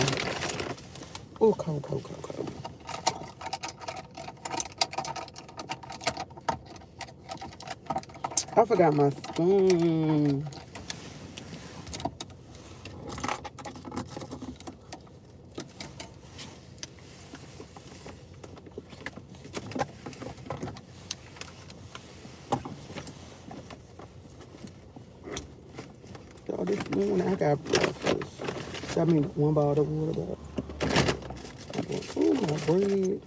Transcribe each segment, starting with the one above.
now. Oh, cold, cold, cold, cold. I forgot my spoon. So this morning I got breakfast. I mean, one bottle of water, but oh, my bread.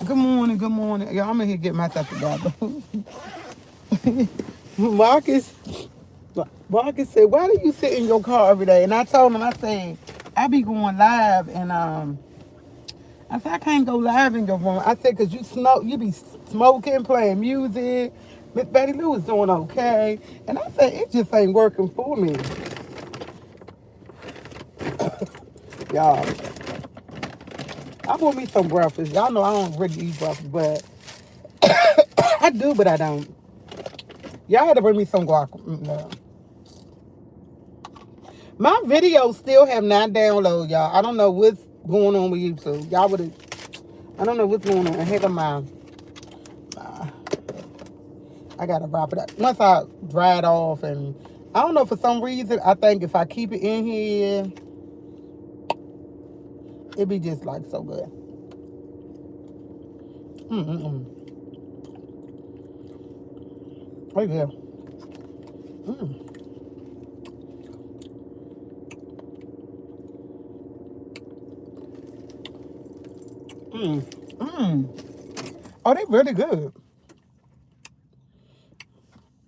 Good morning, good morning. Y'all, I'm in here getting myself together. Marcus, Marcus said, why do you sit in your car every day? And I told him, I said, I be going live and I said, I can't go live in your room. I said, because you be smoking, playing music. Miss Betty Lou is doing okay. And I said, it just ain't working for me. Y'all, I bought me some breakfast. Y'all know I don't really eat breakfast, but I do, but I don't. Y'all had to bring me some guac. No. My videos still have not downloaded, y'all. I don't know what's going on with YouTube. Y'all would have, I don't know what's going on. Heck of my, I gotta wrap it up. Once I dry it off, and I don't know, for some reason, I think if I keep it in here, it be just like so good. Oh yeah. Oh, they really good.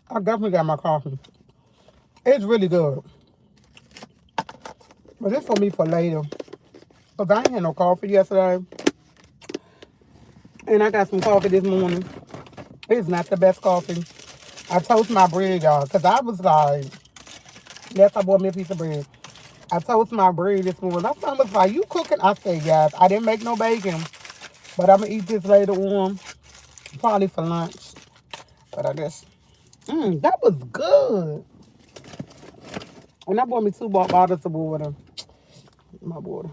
I definitely got my coffee. It's really good. But it's for me for later. Because I ain't had no coffee yesterday. And I got some coffee this morning. It's not the best coffee. I toast my bread, y'all. Because I was like, yes, I bought me a piece of bread. I toast my bread this morning. My son was like, you cooking? I said, yes. I didn't make no bacon. But I'm going to eat this later on. Probably for lunch. But I just, that was good. And I bought me 2 bottles of water. My water.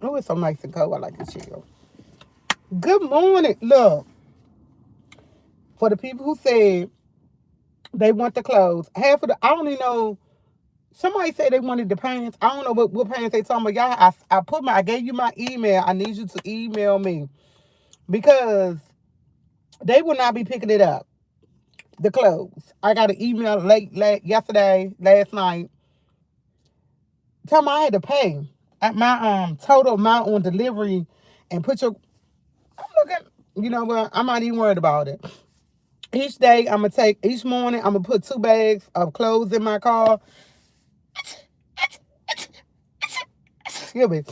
Oh, it's so nice and cold. I like to chill. Good morning. Look, for the people who said they want the clothes, half of the, I don't even know, somebody said they wanted the pants. I don't know what pants they talking about. Y'all, I gave you my email. I need you to email me because they will not be picking it up. The clothes. I got an email late last night. Tell me I had to pay at my total amount on delivery and put your, I'm looking, you know what, I'm not even worried about it. Each day each morning I'm gonna put 2 bags of clothes in my car. Excuse me.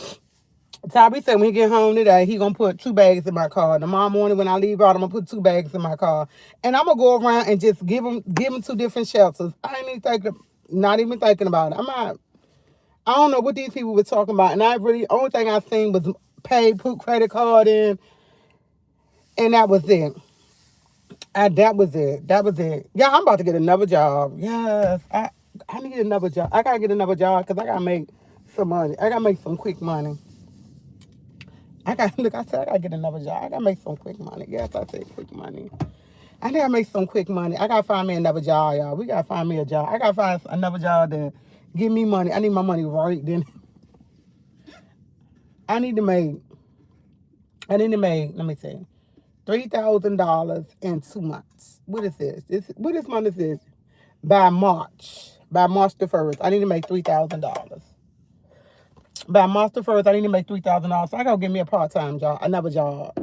Tyree said when he get home today, he gonna put 2 bags in my car. Tomorrow morning when I leave out, I'm gonna put 2 bags in my car, and I'm gonna go around and just give them 2 different shelters. I ain't even not even thinking about it. I don't know what these people were talking about, and only thing I seen was put credit card in, and that was it. That was it. That was it. Yeah, I'm about to get another job. Yes, I need another job. I gotta get another job because I gotta make some money. I gotta make some quick money. I said I gotta get another job. I gotta make some quick money. Yes, I said quick money. I gotta make some quick money. I gotta find me another job, y'all. We gotta find me a job. I gotta find another job that give me money. I need my money right then. I need to make, let me see, $3,000 in 2 months. What is this? What this month is this? By March the 1st, I need to make $3,000. By March the 1st, I need to make $3,000. So I gotta give me a part-time job, another job.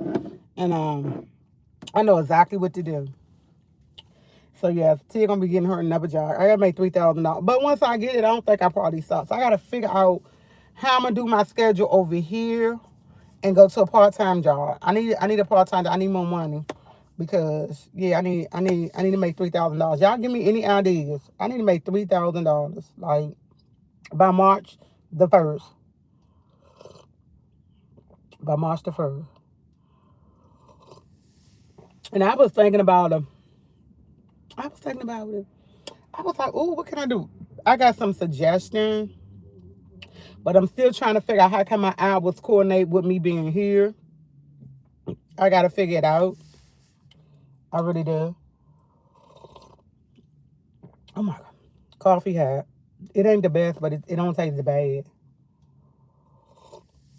And I know exactly what to do. So yeah, Tia gonna be getting her another job. I gotta make $3,000. But once I get it, I don't think I probably stop. So I gotta figure out how I'm gonna do my schedule over here and go to a part-time job. I need a part-time job. I need more money. Because yeah, I need to make $3,000. Y'all give me any ideas. I need to make $3,000 like by March the 1st. By March the 1st. And I was thinking about it. I was like, oh, what can I do? I got some suggestions. But I'm still trying to figure out how can my hours coordinate with me being here. I gotta figure it out. I really do. Oh my god. Coffee hat. It ain't the best, but it don't taste the bad.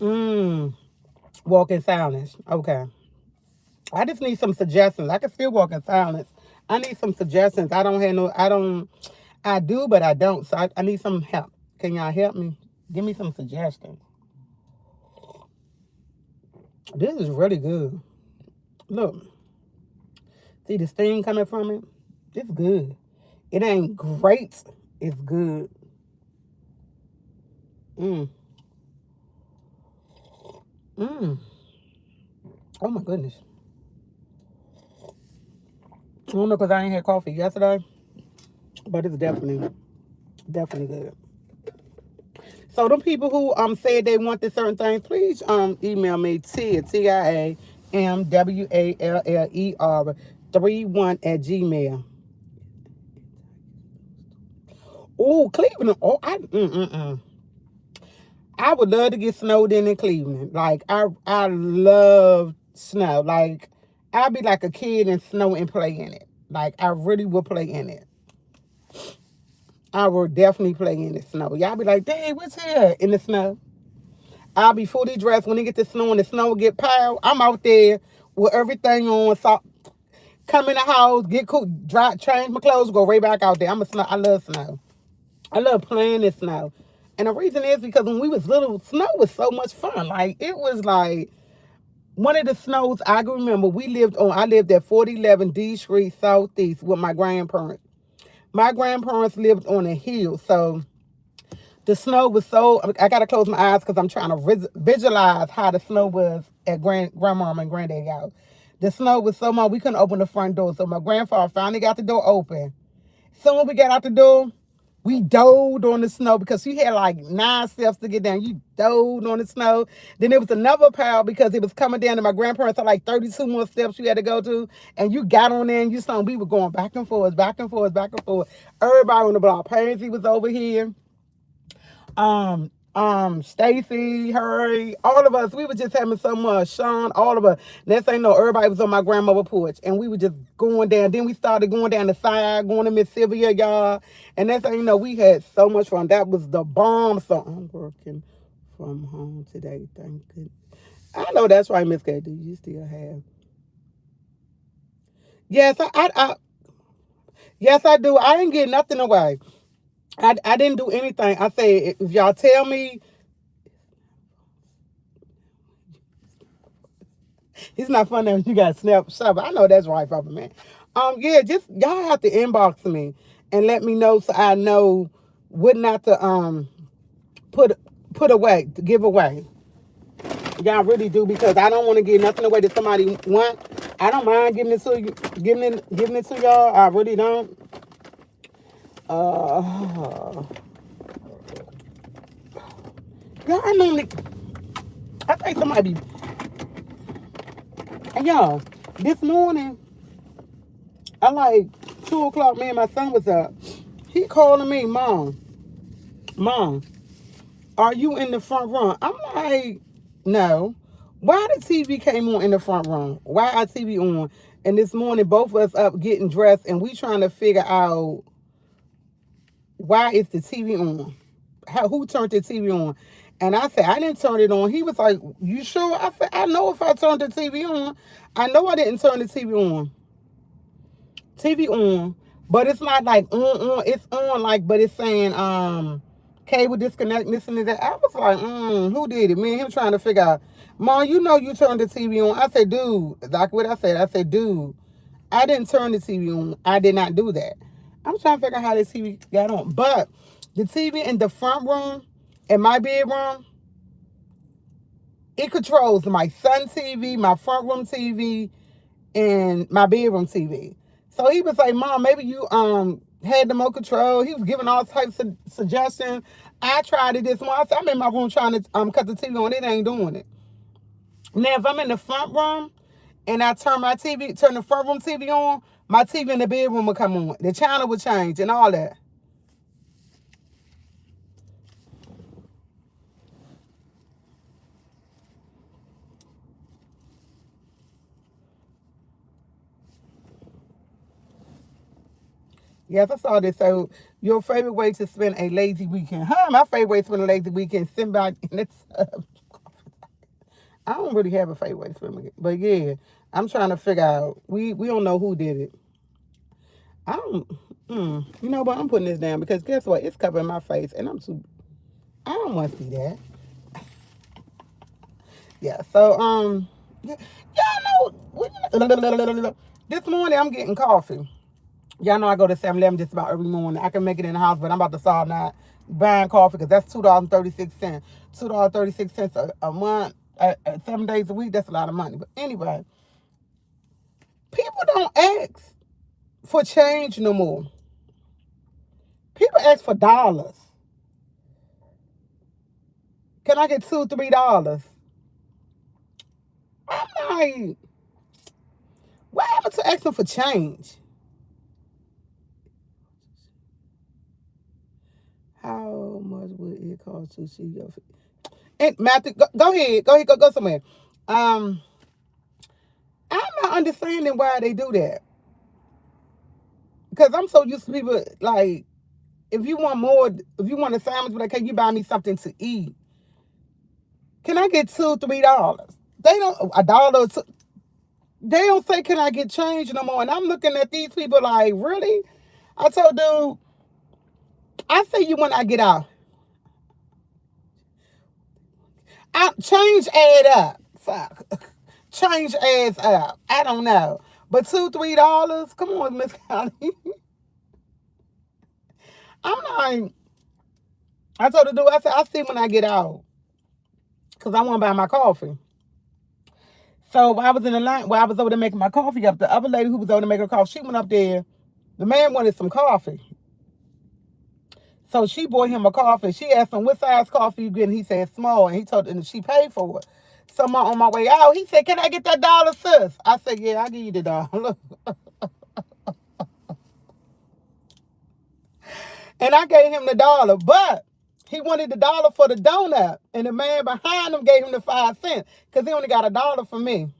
Mmm. Walk in silence. Okay. I just need some suggestions. I can still walk in silence. I need some suggestions. I do, but I don't. So I need some help. Can y'all help me? Give me some suggestions. This is really good. Look. See the steam coming from it? It's good. It ain't great. It's good. Mmm. Mmm. Oh my goodness. I don't know because I ain't had coffee yesterday, but it's definitely good. So them people who said they want this certain thing, please email me TIAMWALLER 31 @gmail. Oh, Cleveland. Oh, I would love to get snowed in Cleveland. Like I love snow. Like I'd be like a kid in snow and play in it. Like I really would play in it. I will definitely play in the snow. Y'all be like, dang, what's here in the snow? I'll be fully dressed when it get to snow and the snow get piled. I'm out there with everything on. So come in the house, get cool, dry, change my clothes, go right back out there. I love snow. I love playing in snow. And the reason is because when we was little, snow was so much fun. Like it was like one of the snows I can remember. I lived at 4011 D Street Southeast with my grandparents. My grandparents lived on a hill, so the snow was so. I gotta close my eyes because I'm trying to visualize how the snow was at grandma and granddad's house. The snow was so much we couldn't open the front door, so my grandfather finally got the door open. So when we got out the door, we dove on the snow because you had like 9 steps to get down. You dove on the snow. Then there was another pile because it was coming down, and my grandparents had like 32 more steps you had to go to. And you got on there and you saw we were going back and forth, back and forth, back and forth. Everybody on the block. Pansy was over here. Stacy, Hurry, all of us, we were just having so much. Sean, all of us. Next thing you know, everybody was on my grandmother's porch, and we were just going down. Then we started going down the side, going to Miss Sylvia, y'all. And next thing you know, we had so much fun. That was the bomb. So I'm working from home today. Thank you. I know that's right, Miss K. Do you still have? Yes, yes, I do. I ain't getting nothing away. I didn't do anything. I said, if y'all tell me, it's not fun that you got snap shop. I know that's right, Papa Man. Yeah, just y'all have to inbox me and let me know so I know what not to put away, to give away. Y'all really do because I don't want to give nothing away that somebody want. I don't mind giving it to you, giving it to y'all. I really don't. Y'all, I think somebody be. And y'all, this morning, I like 2 o'clock. Me and my son was up. He calling me, Mom, are you in the front room? I'm like, no. Why the TV came on in the front room? Why our TV on? And this morning, both of us up getting dressed, and we trying to figure out why is the TV on? Who turned the TV on? And I said, I didn't turn it on. He was like, you sure? I said, I know if I turned the TV on. I know I didn't turn the TV on. TV on, but it's not like on. It's on like, but it's saying cable disconnect, missing that. I was like, who did it? Me and him trying to figure out. Mom, you know you turned the TV on. I said, dude, like what I said. I said, dude, I didn't turn the TV on. I did not do that. I'm trying to figure out how this TV got on. But the TV in the front room, in my bedroom, it controls my son's TV, my front room TV, and my bedroom TV. So he was like, Mom, maybe you had the remote control. He was giving all types of suggestions. I tried it this morning. I said, I'm in my room trying to cut the TV on. It ain't doing it. Now, if I'm in the front room and I turn the front room TV on, my TV in the bedroom will come on. The channel will change and all that. Yes, I saw this. So, your favorite way to spend a lazy weekend? Huh? My favorite way to spend a lazy weekend, sit back in the tub. I don't really have a favorite way to spend it, but yeah, I'm trying to figure out. We don't know who did it. I don't. You know what? I'm putting this down because guess what? It's covering my face, and I'm too. I don't want to see that. Yeah. So yeah, y'all know. This morning I'm getting coffee. Y'all know I go to 7-Eleven just about every morning. I can make it in the house, but I'm about to start not buying coffee because that's $2.36. $2.36 a month, 7 days a week. That's a lot of money. But anyway, people don't ask for change no more. People ask for dollars. Can I get $2, $3? I'm like, what happened to asking for change? How much would it cost to see your? And Matthew, go ahead, go somewhere. Um, I'm not understanding why they do that because I'm so used to people like, if you want more, if you want a sandwich, but can you buy me something to eat? Can I get $2, $3? They don't a dollar. They don't say, can I get change no more? And I'm looking at these people like, really? I told dude, I see you when I get out. Change add up. Fuck. Change adds up. I don't know. But $2, $3? Come on, Miss Connie. I'm like, I told the dude, I said, I see when I get out. Because I want to buy my coffee. So I was in the line, I was over there making my coffee up. The other lady who was over there making her coffee, she went up there. The man wanted some coffee. So she bought him a coffee. She asked him, what size coffee you getting? He said small. And he told her, and she paid for it. So on my way out, he said, can I get that dollar, sis? I said, yeah, I'll give you the dollar. And I gave him the dollar. But he wanted the dollar for the donut. And the man behind him gave him the 5 cents. Because he only got a dollar from me.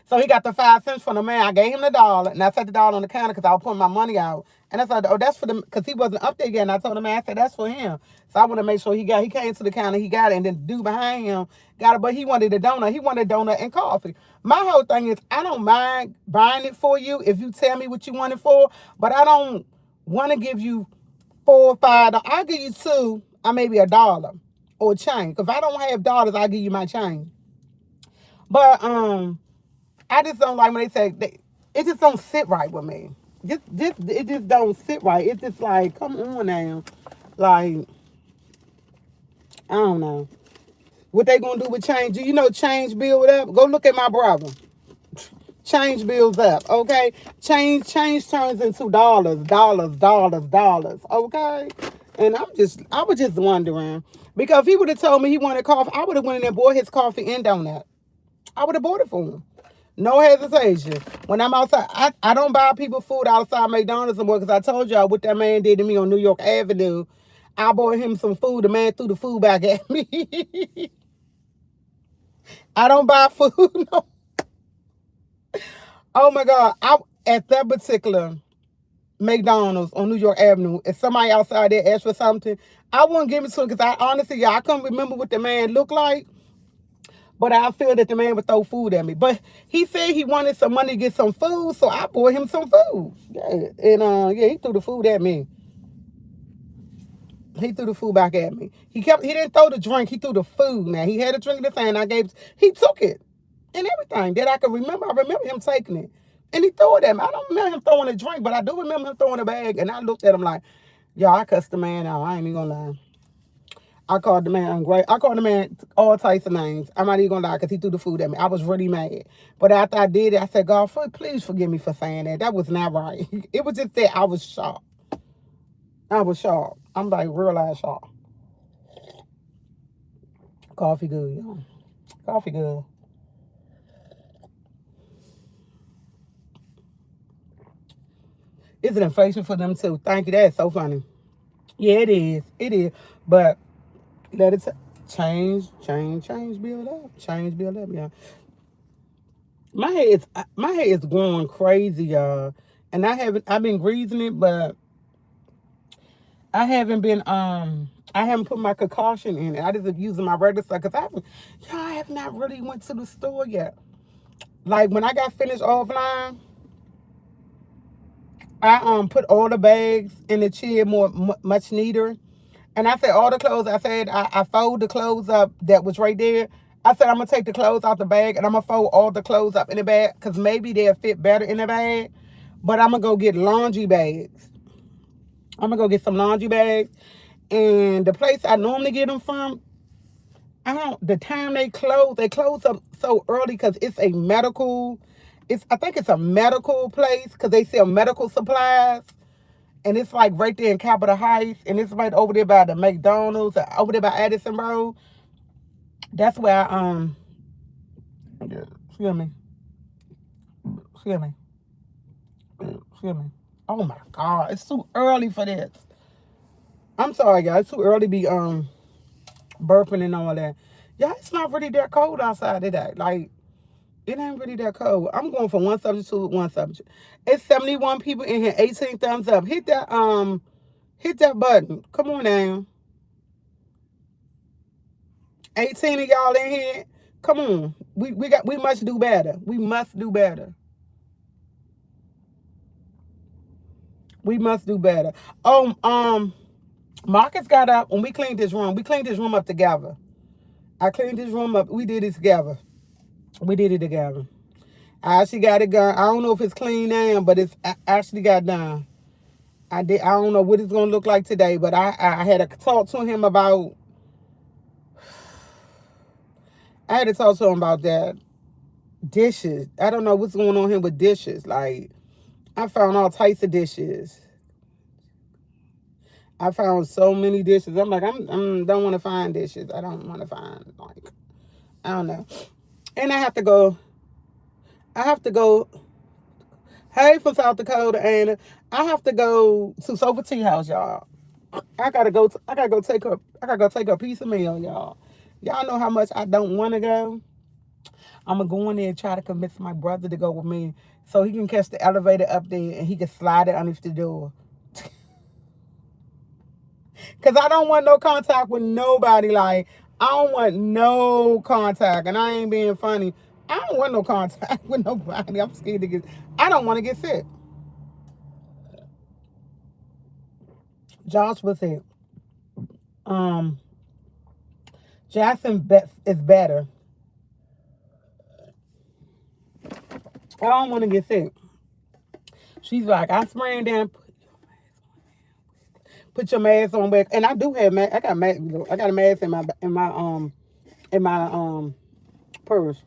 So he got the 5 cents from the man. I gave him the dollar, and I set the dollar on the counter because I was putting my money out. And I said, oh, that's for the, because he wasn't up there yet. And I told the man, I said, that's for him. So I want to make sure he came to the counter, he got it, and then the dude behind him got it. But he wanted a donut. He wanted a donut and coffee. My whole thing is, I don't mind buying it for you if you tell me what you want it for, but I don't want to give you $4 or $5. I'll give you two, or maybe a dollar or change. Because if I don't have dollars, I'll give you my change. But I just don't like when they say it just don't sit right with me. It just don't sit right. It's just like, come on now. Like, I don't know. What they gonna do with change? Do you know change build up? Go look at my brother. Change builds up, okay? Change turns into dollars. Okay? And I was just wondering. Because if he would have told me he wanted coffee, I would have went in there and bought his coffee and donut. I would have bought it for him. No hesitation. When I'm outside, I don't buy people food outside McDonald's anymore because I told y'all what that man did to me on New York Avenue. I bought him some food. The man threw the food back at me. I don't buy food. No. Oh my God. At that particular McDonald's on New York Avenue, if somebody outside there asked for something, I wouldn't give it to him because I honestly, I couldn't remember what the man looked like. But I feel that the man would throw food at me. But he said he wanted some money to get some food, so I bought him some food. Yeah, and he threw the food at me. He threw the food back at me. He didn't throw the drink, he threw the food. Now he had a drink in his hand, he took it. And everything that I could remember, I remember him taking it. And he threw it at me. I don't remember him throwing a drink, but I do remember him throwing a bag. And I looked at him like, y'all, I cussed the man out. I ain't even gonna lie. I called the man ungrateful. I called the man all types of names. I'm not even gonna lie because he threw the food at me. I was really mad. But after I did it, I said, God, please forgive me for saying that. That was not right. It was just that I was shocked. I was shocked. I'm like real ass shocked. Coffee good, y'all. Coffee good. It's an inflation for them too. Thank you. That's so funny. Yeah, it is. It is. But let it change, build up. Change, build up, y'all. My head is going crazy, y'all. And I've been greasing it, but I haven't been I haven't put my concoction in it. I just been using my regular stuff because I have not really went to the store yet. Like when I got finished offline, I put all the bags in the chair much neater. And I said all the clothes. I said I fold the clothes up that was right there. I said I'm gonna take the clothes out the bag and I'm gonna fold all the clothes up in the bag because maybe they'll fit better in the bag. But I'm gonna go get laundry bags. I'm gonna go get some laundry bags. And the place I normally get them from, I don't. The time they close up so early because it's a medical. I think it's a medical place because they sell medical supplies. And it's like right there in Capitol Heights, and it's right over there by the McDonald's, over there by Addison Road. That's where excuse me, excuse me, excuse me. Oh my God, it's too early for this. I'm sorry, guys. It's too early to be burping and all that. Yeah, it's not really that cold outside today. Like it ain't really that cold. I'm going from one subject to one subject. It's 71 people in here. 18 thumbs up. Hit that button. Come on now. 18 of y'all in here. Come on. We must do better. We must do better. We must do better. Marcus got up when we cleaned this room. We cleaned this room up together. I cleaned this room up. We did it together. We did it together. I actually got it done. I don't know if it's clean now, but it's actually got done. I don't know what it's gonna look like today, but I had to talk to him about. I had to talk to him about that dishes. I don't know what's going on here with dishes. Like I found all types of dishes. I found so many dishes. I'm like, don't want to find dishes. I don't want to find like, I don't know. And I have to go. Hey, from South Dakota, and I have to go to Sofa Tea House, y'all. I gotta go. I gotta go take her. I gotta go take her a piece of meal, y'all. Y'all know how much I don't want to go. I'm gonna go in there and try to convince my brother to go with me, so he can catch the elevator up there and he can slide it underneath the door. Cause I don't want no contact with nobody. Like I don't want no contact, and I ain't being funny. I don't want no contact with nobody. I'm scared to get. I don't want to get sick. Josh was it. Um, Jackson is better. I don't want to get sick. She's like, I spraying down. Put your mask on back, and I do have mask. I got mask. I got a mask in my purse.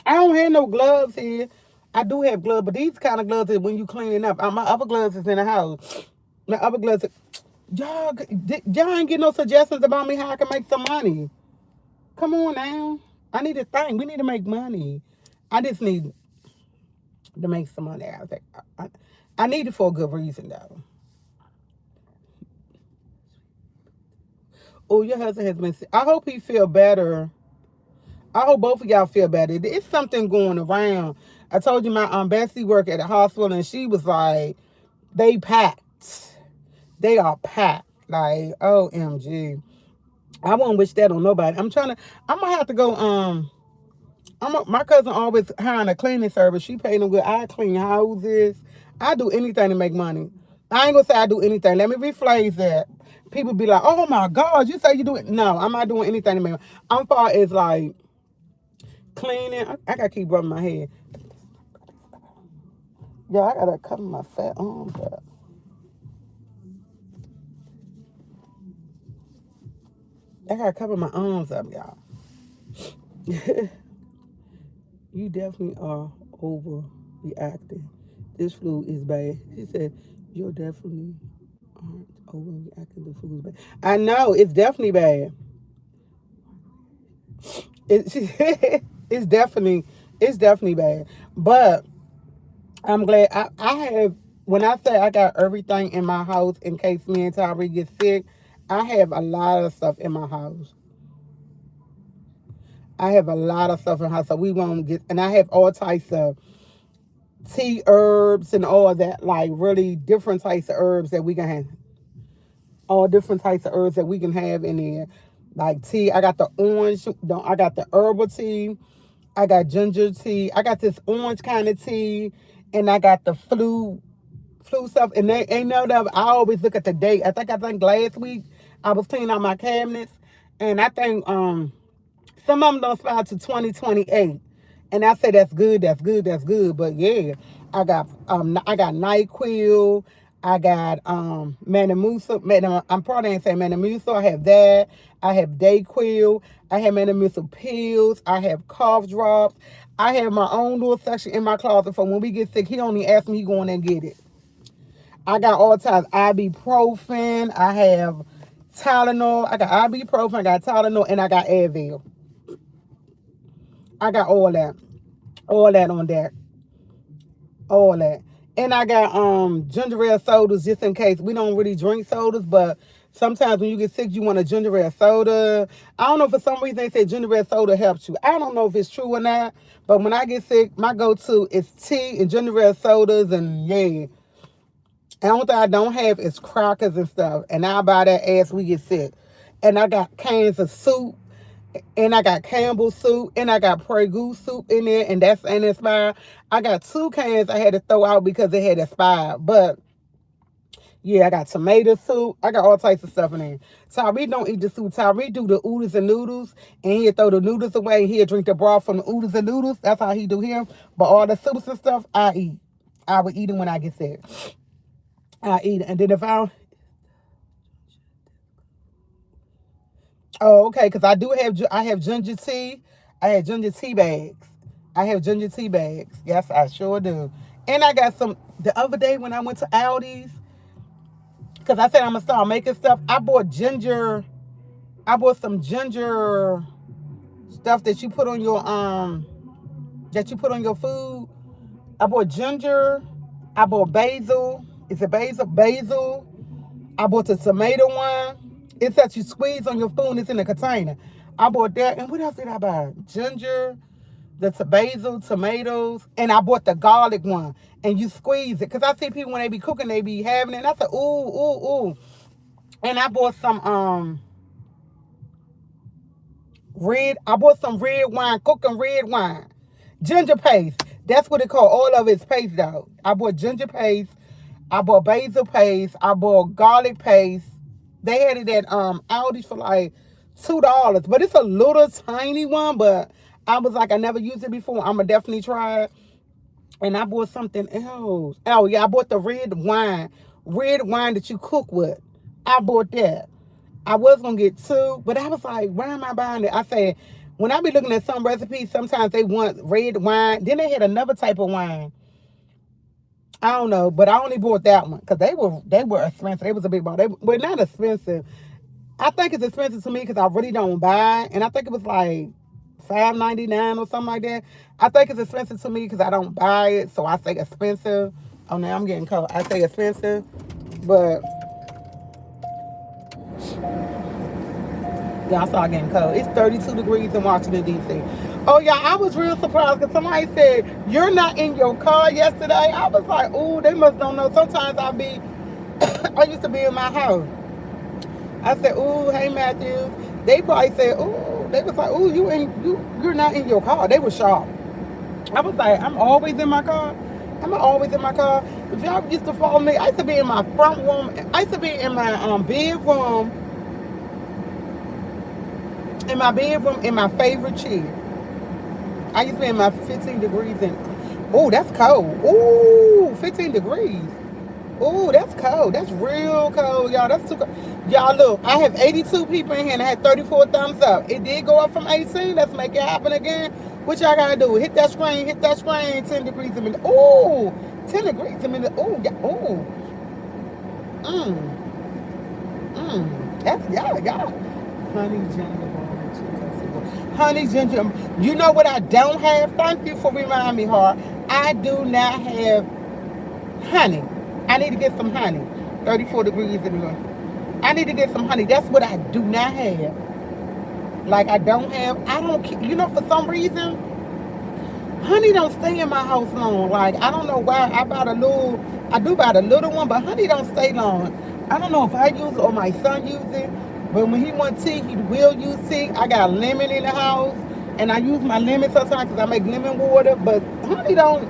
I don't have no gloves here. I do have gloves, but these kind of gloves is when you cleaning up. My other gloves is in the house. My other gloves, y'all ain't get no suggestions about me how I can make some money. Come on now. I need to think. We need to make money. I just need to make some money. I need it for a good reason though. Oh, your husband has been sick. I hope he feel better. I hope both of y'all feel better. It's something going around. I told you my Bessie work at the hospital, and she was like, they packed. They are packed. Like, OMG. I won't wish that on nobody. I'm gonna have to go, my cousin always hiring a cleaning service. She paid them good. I clean houses. I do anything to make money. I ain't gonna say I do anything. Let me rephrase that. People be like, oh my God, you say you do it. No, I'm not doing anything to make money. I'm far as like cleaning. I gotta keep rubbing my head. Yeah, I gotta cover my fat arms up. I gotta cover my arms up, y'all. You definitely are overreacting. This flu is bad. She said, you're definitely aren't overreacting. The flu is bad. I know, it's definitely bad. It's it's definitely bad. But I'm glad I have, when I say I got everything in my house in case me and Tyree get sick, I have a lot of stuff in my house. I have a lot of stuff in my house, so we won't get, and I have all types of tea herbs and all that, like really different types of herbs that we can have. All different types of herbs that we can have in there. Like tea, I got the orange, I got the herbal tea, I got ginger tea, I got this orange kind of tea, and I got the flu stuff. And they ain't no that I always look at the date. I think last week I was cleaning out my cabinets, and I think some of them don't expire to 2028. And I say that's good, that's good, that's good. But yeah, I got NyQuil, I got Metamucil. I'm probably ain't saying Metamucil. I have that. I have Dayquil. I have Metamucil pills. I have cough drops. I have my own little section in my closet for when we get sick. He only ask me, he go in there and get it. I got all types ibuprofen. I have Tylenol. I got ibuprofen. I got Tylenol, and I got Advil. I got all that on deck, all that. And I got ginger ale sodas just in case. We don't really drink sodas, but sometimes when you get sick, you want a ginger ale soda. I don't know, for some reason they say ginger ale soda helps you. I don't know if it's true or not, but when I get sick, my go-to is tea and ginger ale sodas, and yeah. And the only thing I don't have is crackers and stuff. And I buy that as we get sick. And I got cans of soup. And I got Campbell soup. And I got Prairie Goose soup in there. And that's expired. I got 2 cans I had to throw out because they had expired. But yeah, I got tomato soup. I got all types of stuff in there. Tyree don't eat the soup. Tyree do the oodles and noodles. And he'll throw the noodles away. He'll drink the broth from the oodles and noodles. That's how he do him. But all the soups and stuff, I eat. I would eat them when I get sick. I eat it. And then if I... Oh, okay, because I have ginger tea. I have ginger tea bags. I have ginger tea bags. Yes, I sure do. And I got some, the other day when I went to Aldi's, because I said I'm going to start making stuff, I bought some ginger stuff that you put on your food. I bought ginger. I bought basil. Is it basil? Basil. I bought the tomato one. It's that you squeeze on your spoon. It's in a container. I bought that. And what else did I buy? Ginger, the basil, tomatoes, and I bought the garlic one. And you squeeze it. Because I see people when they be cooking, they be having it. And I said, ooh, ooh, ooh. And I bought some I bought some red wine, cooking red wine. Ginger paste. That's what it called. All of it's paste though. I bought ginger paste. I bought basil paste. I bought garlic paste. They had it at Aldi's for like $2. But it's a little tiny one. But I was like, I never used it before. I'm going to definitely try it. And I bought something else. Oh, yeah, I bought the red wine. Red wine that you cook with. I bought that. I was going to get 2. But I was like, why am I buying it? I said, when I be looking at some recipes, sometimes they want red wine. Then they had another type of wine. I don't know, but I only bought that one because they were expensive. They was a big bottle. They were not expensive. I think it's expensive to me because I really don't buy. And I think it was like $5.99 or something like that. I think it's expensive to me because I don't buy it, so I say expensive. Oh, now I'm getting cold. I say expensive, but yeah, I start getting cold. It's 32 degrees in Washington, D.C. Oh, yeah, I was real surprised because somebody said, you're not in your car yesterday. I was like, ooh, they must don't know. Sometimes I used to be in my house. I said, ooh, hey, Matthew. They probably said, ooh, they was like, ooh, you're not in your car. They were shocked. I was like, I'm always in my car. I'm always in my car. If y'all used to follow me, I used to be in my front room. I used to be in my bedroom. In my bedroom, in my favorite chair. I used to be in my 15 degrees and oh, that's cold. Ooh, 15 degrees. Ooh, that's cold. That's real cold, y'all. That's too cold. Y'all, look, I have 82 people in here and I had 34 thumbs up. It did go up from 18. Let's make it happen again. What y'all gotta do? Hit that screen, 10 degrees a minute. Ooh, 10 degrees a minute. Ooh, yeah, ooh. That's y'all. Honey ginger. Honey ginger. You know what I don't have? Thank you for reminding me, Heart. I do not have honey. I need to get some honey. 34 degrees in the room. I need to get some honey. That's what I do not have. Like I don't, for some reason, Honey don't stay in my house long. Like, I don't know why. I do buy the little one, but Honey don't stay long. I don't know if I use it or my son use it, but when he want tea, he will use tea. I got lemon in the house, and I use my lemon sometimes because I make lemon water, but Honey don't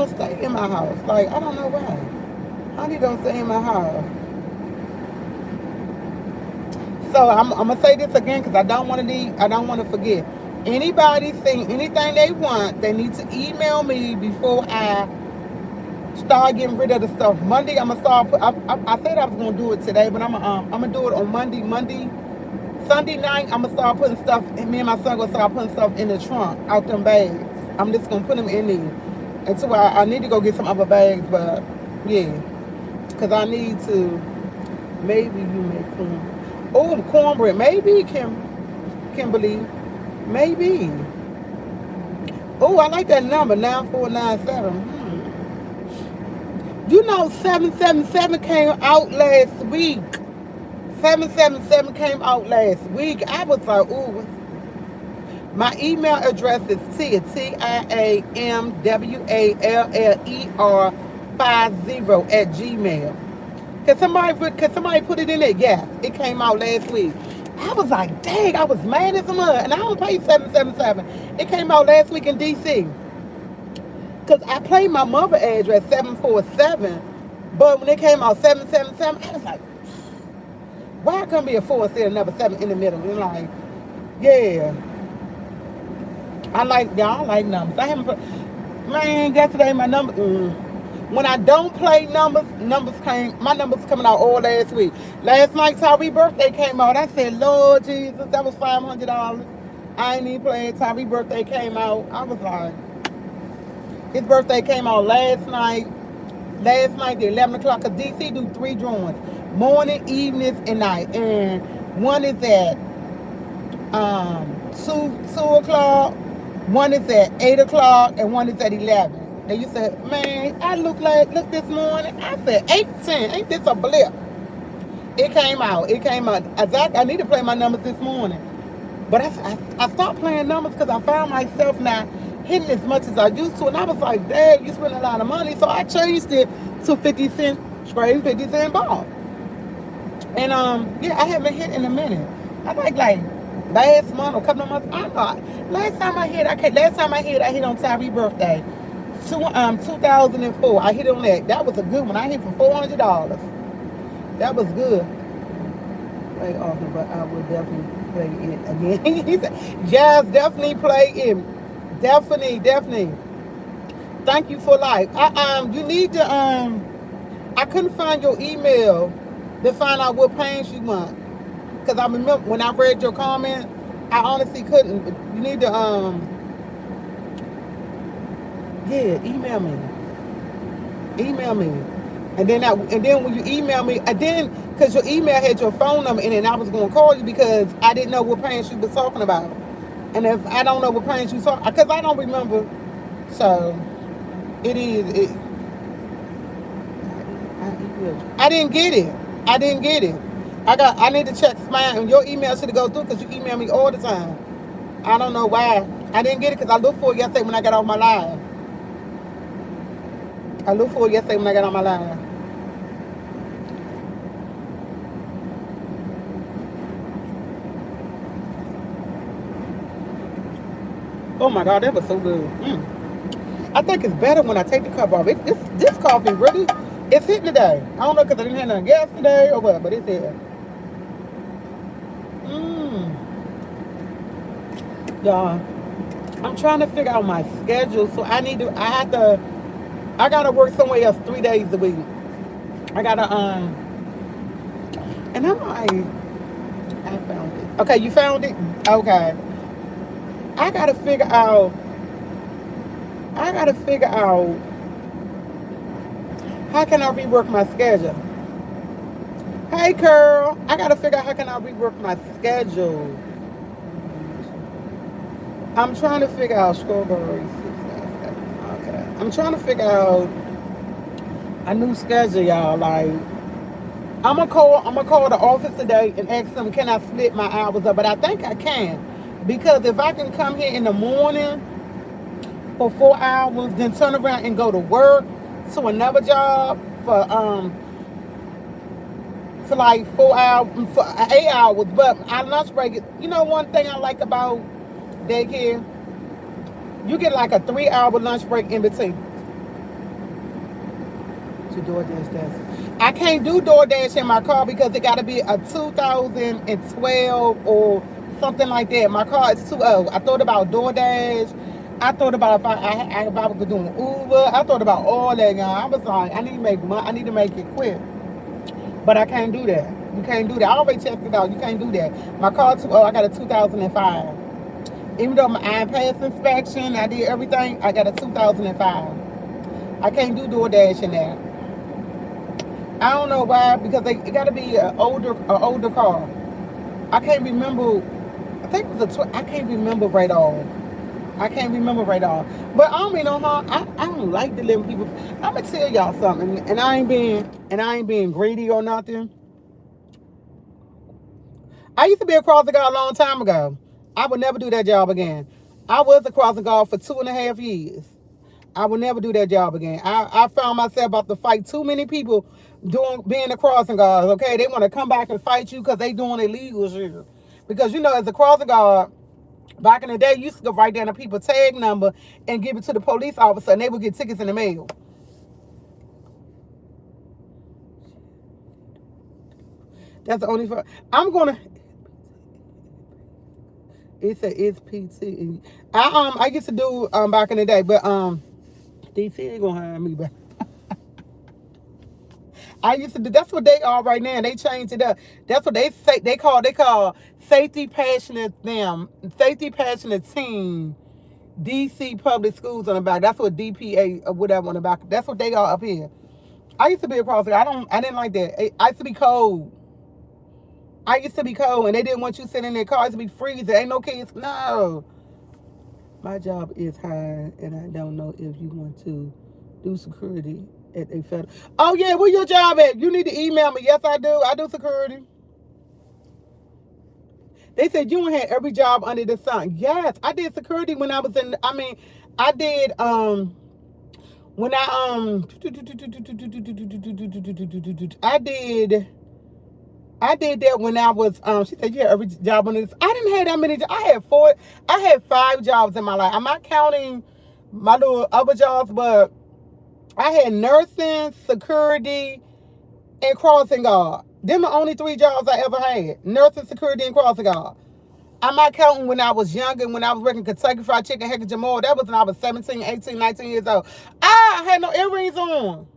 stay in my house. Like, I don't know why. Honey don't stay in my house. So I'm gonna say this again because I don't want to forget. Anybody saying anything they want, they need to email me before I start getting rid of the stuff. Monday, I'm gonna start. I said I was gonna do it today, but I'm gonna do it on Monday. Sunday night, I'm gonna start putting stuff. And me and my son gonna start putting stuff in the trunk, out them bags. I'm just gonna put them in there. And so I need to go get some other bags, but yeah, because I need to. Maybe you make corn. Oh, cornbread. Maybe Kimberly. Maybe. Oh, I like that number 9497. You know, 777 came out last week. 777 came out last week. I was like, ooh. My email address is TIAMWALLER50 Can somebody put it in there? Yes, it came out last week. I was like, dang, I was mad as a mud, and I don't pay 777. It came out last week in DC. Because I played my mother address 747, but when it came out 777, I was like, why couldn't be a 4 instead of another 7 in the middle? And like, yeah. I like numbers. I haven't, man, yesterday my number, when I don't play numbers, my numbers coming out all last week. Last night, Tyree's birthday came out. I said, Lord Jesus, that was $500. I ain't even playing. Tyree's birthday came out. I was like, his birthday came out last night. Last night, the 11 o'clock, because DC do 3 drawings. Morning, evenings, and night. And one is at 2 o'clock, one is at 8 o'clock, and one is at 11. And you said, man, I look this morning. I said, 8:10. Ain't this a blip? It came out. I need to play my numbers this morning. But I stopped playing numbers because I found myself not hitting as much as I used to. And I was like, dang, you spend a lot of money. So I changed it to 50 cent, straight 50 cent ball. And yeah, I haven't hit in a minute. I like last month or a couple of months. I thought last time I hit I hit on Tyree's birthday. 2004. I hit on that. That was a good one. I hit for $400. That was good. Play often, but I will definitely play it again. He said, yes, definitely play it. Definitely. Thank you for life. You need to I couldn't find your email to find out what pains you want. Because I remember when I read your comment, I honestly couldn't. You need to yeah, email me. And then when you email me, and then because your email had your phone number in it, and I was gonna call you because I didn't know what pains you was talking about. And if I don't know what pains you talk, because I don't remember, so it is it. I didn't get it. I need to check spam, and your email should go through because you email me all the time. I don't know why. I didn't get it because I looked for it yesterday when I got off my live. Oh my God, that was so good. I think it's better when I take the cup off. This coffee really, it's hitting today. I don't know because I didn't have none gas today or what, but it's here. Y'all, I'm trying to figure out my schedule, so I gotta work somewhere else 3 days a week. I gotta and I found it. Okay, you found it? Okay. I gotta figure out how can I rework my schedule. Hey girl, I gotta figure out how can I rework my schedule. I'm trying to figure out strawberries. Okay. I'm trying to figure out a new schedule, y'all. Like I'm gonna call the office today and ask them, can I split my hours up? But I think I can. Because if I can come here in the morning for 4 hours, then turn around and go to work to another job for like 4 hours, for 8 hours. But our lunch break, you know, one thing I like about daycare, you get like a 3 hour lunch break in between. To DoorDash that. I can't do DoorDash in my car because it got to be a 2012 or something like that. My car is too old. I thought about DoorDash. I thought about if I was doing Uber. I thought about all that, y'all. I was like, I need to make money. I need to make it quick. But I can't do that. You can't do that. I already checked it out. You can't do that. My car too old. I got a 2005. Even though I passed inspection, I did everything, I got a 2005. I can't do DoorDash in that. I don't know why, because it got to be an older car. I can't remember. I think it was I can't remember right off. I can't remember right off. But I don't mean no harm. I don't like delivering people. I'm gonna tell y'all something, and I ain't being greedy or nothing. I used to be a crossing guard a long time ago. I would never do that job again. I was a crossing guard for 2.5 years. I would never do that job again. I found myself about to fight too many people being a crossing guard. Okay, they want to come back and fight you because they doing illegal shit. Because you know, as a crossing guard, back in the day, you used to go write down a people's tag number and give it to the police officer, and they would get tickets in the mail. That's the only. I'm gonna. It's PT. I used to do back in the day, but DC ain't gonna hire me back. I used to do. That's what they are right now. They changed it up. That's what they say. They call safety passionate team. DC Public Schools on the back. That's what DPA or whatever on the back. That's what they are up here. I used to be a crossing. I didn't like that. I used to be cold. And they didn't want you sitting in their cars to be freezing. Ain't no kids. No. My job is hard, and I don't know if you want to do security at a federal. Oh yeah, where your job at? You need to email me. Yes, I do. I do security. They said you had every job under the sun. Yes, I did security when I was in. I mean, I did when I did that when I was she said you had every job on this. I didn't have that many. I had 5 jobs in my life. I'm not counting my little other jobs, but I had nursing, security, and crossing guard. Them the only 3 jobs I ever had. Nursing, security, and crossing guard. I'm not counting when I was younger, when I was working Kentucky Fried Chicken, Heck and Jamal. That was when I was 17, 18, 19 years old. I had no earrings on.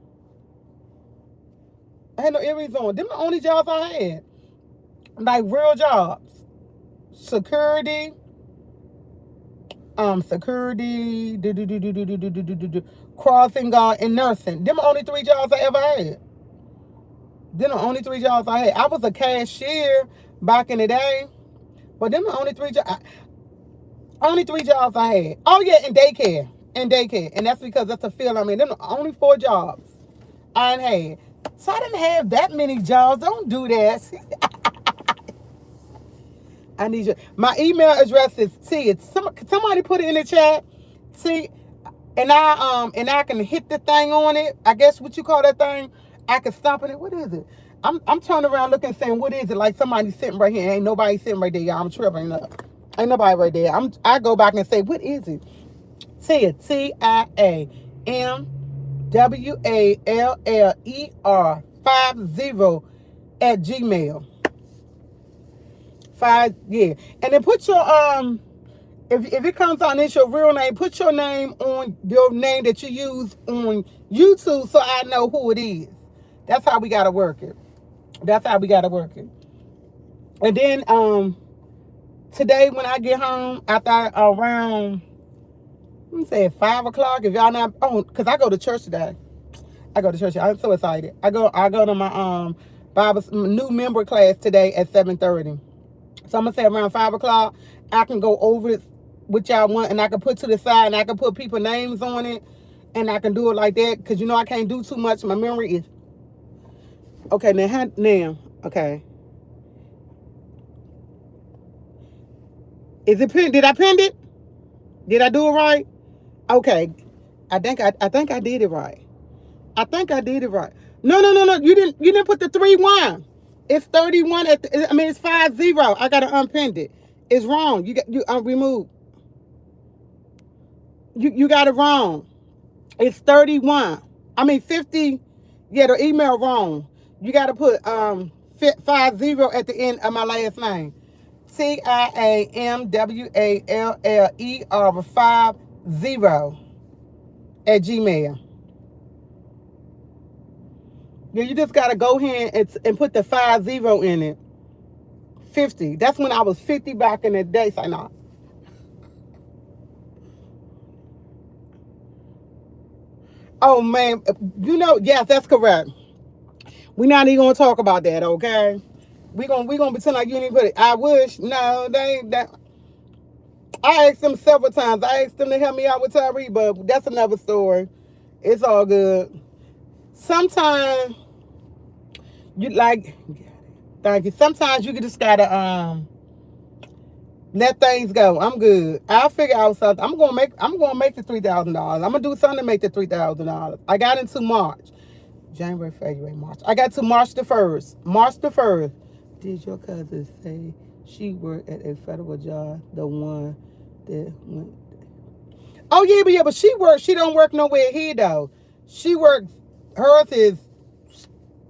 Them the only jobs I had. Like real jobs. Security, crossing guard, and nursing. Them the only 3 jobs I ever had. I was a cashier back in the day, but them the only three jobs I had. Oh yeah, and daycare, and that's because that's the field I'm in. Them the only 4 jobs I had. So I didn't have that many jobs. Don't do that. I need you. My email address is T. Somebody put it in the chat. T. And I can hit the thing on it. I guess what you call that thing. I can stomp on it. What is it? I'm turning around looking saying, what is it? Like somebody sitting right here. Ain't nobody sitting right there, y'all. I'm tripping. Ain't nobody right there. I go back and say, what is it? Tia, TIAMWALLER 50 @gmail.com. Yeah. And then put your if it comes on it's your real name, put your name on your name that you use on YouTube so I know who it is. That's how we gotta work it. And then today when I get home after around let me say 5 o'clock, if y'all not because I go to church today. I'm so excited. I go to my Bible new member class today at 7:30. So I'm gonna say around 5 o'clock, I can go over it what y'all want, and I can put to the side, and I can put people names on it, and I can do it like that, because you know I can't do too much. My memory is okay. Now, okay. Is it pinned? Did I pin it? Did I do it right? Okay. I think I did it right. I think I did it right. No, no, no, no. You didn't put the 3-1. It's 31 at the, I mean it's 50. I gotta unpinned it. It's wrong. You remove. You got it wrong. It's 31. I mean 50. Yeah, the email wrong. You gotta put 50 at the end of my last name. TIAMWALLER 50 at Gmail. Yeah, you just gotta go ahead and put the 50 in it. 50. That's when I was 50 back in the day. So no. Oh man, yes, that's correct. We're not even gonna talk about that, okay? We gonna pretend like you didn't put it. I wish. No, they ain't that. I asked them several times. I asked them to help me out with Tyree, but that's another story. It's all good. Sometimes you like thank you. Sometimes you just gotta let things go. I'm good. I'll figure out something. I'm gonna make the $3,000. I'm gonna do something to make the $3,000. I got into March. January, February, March. I got to March the 1st. March the 1st. Did your cousin say she worked at a federal job? The one that went. Oh yeah, but she don't work nowhere here though. She works hers is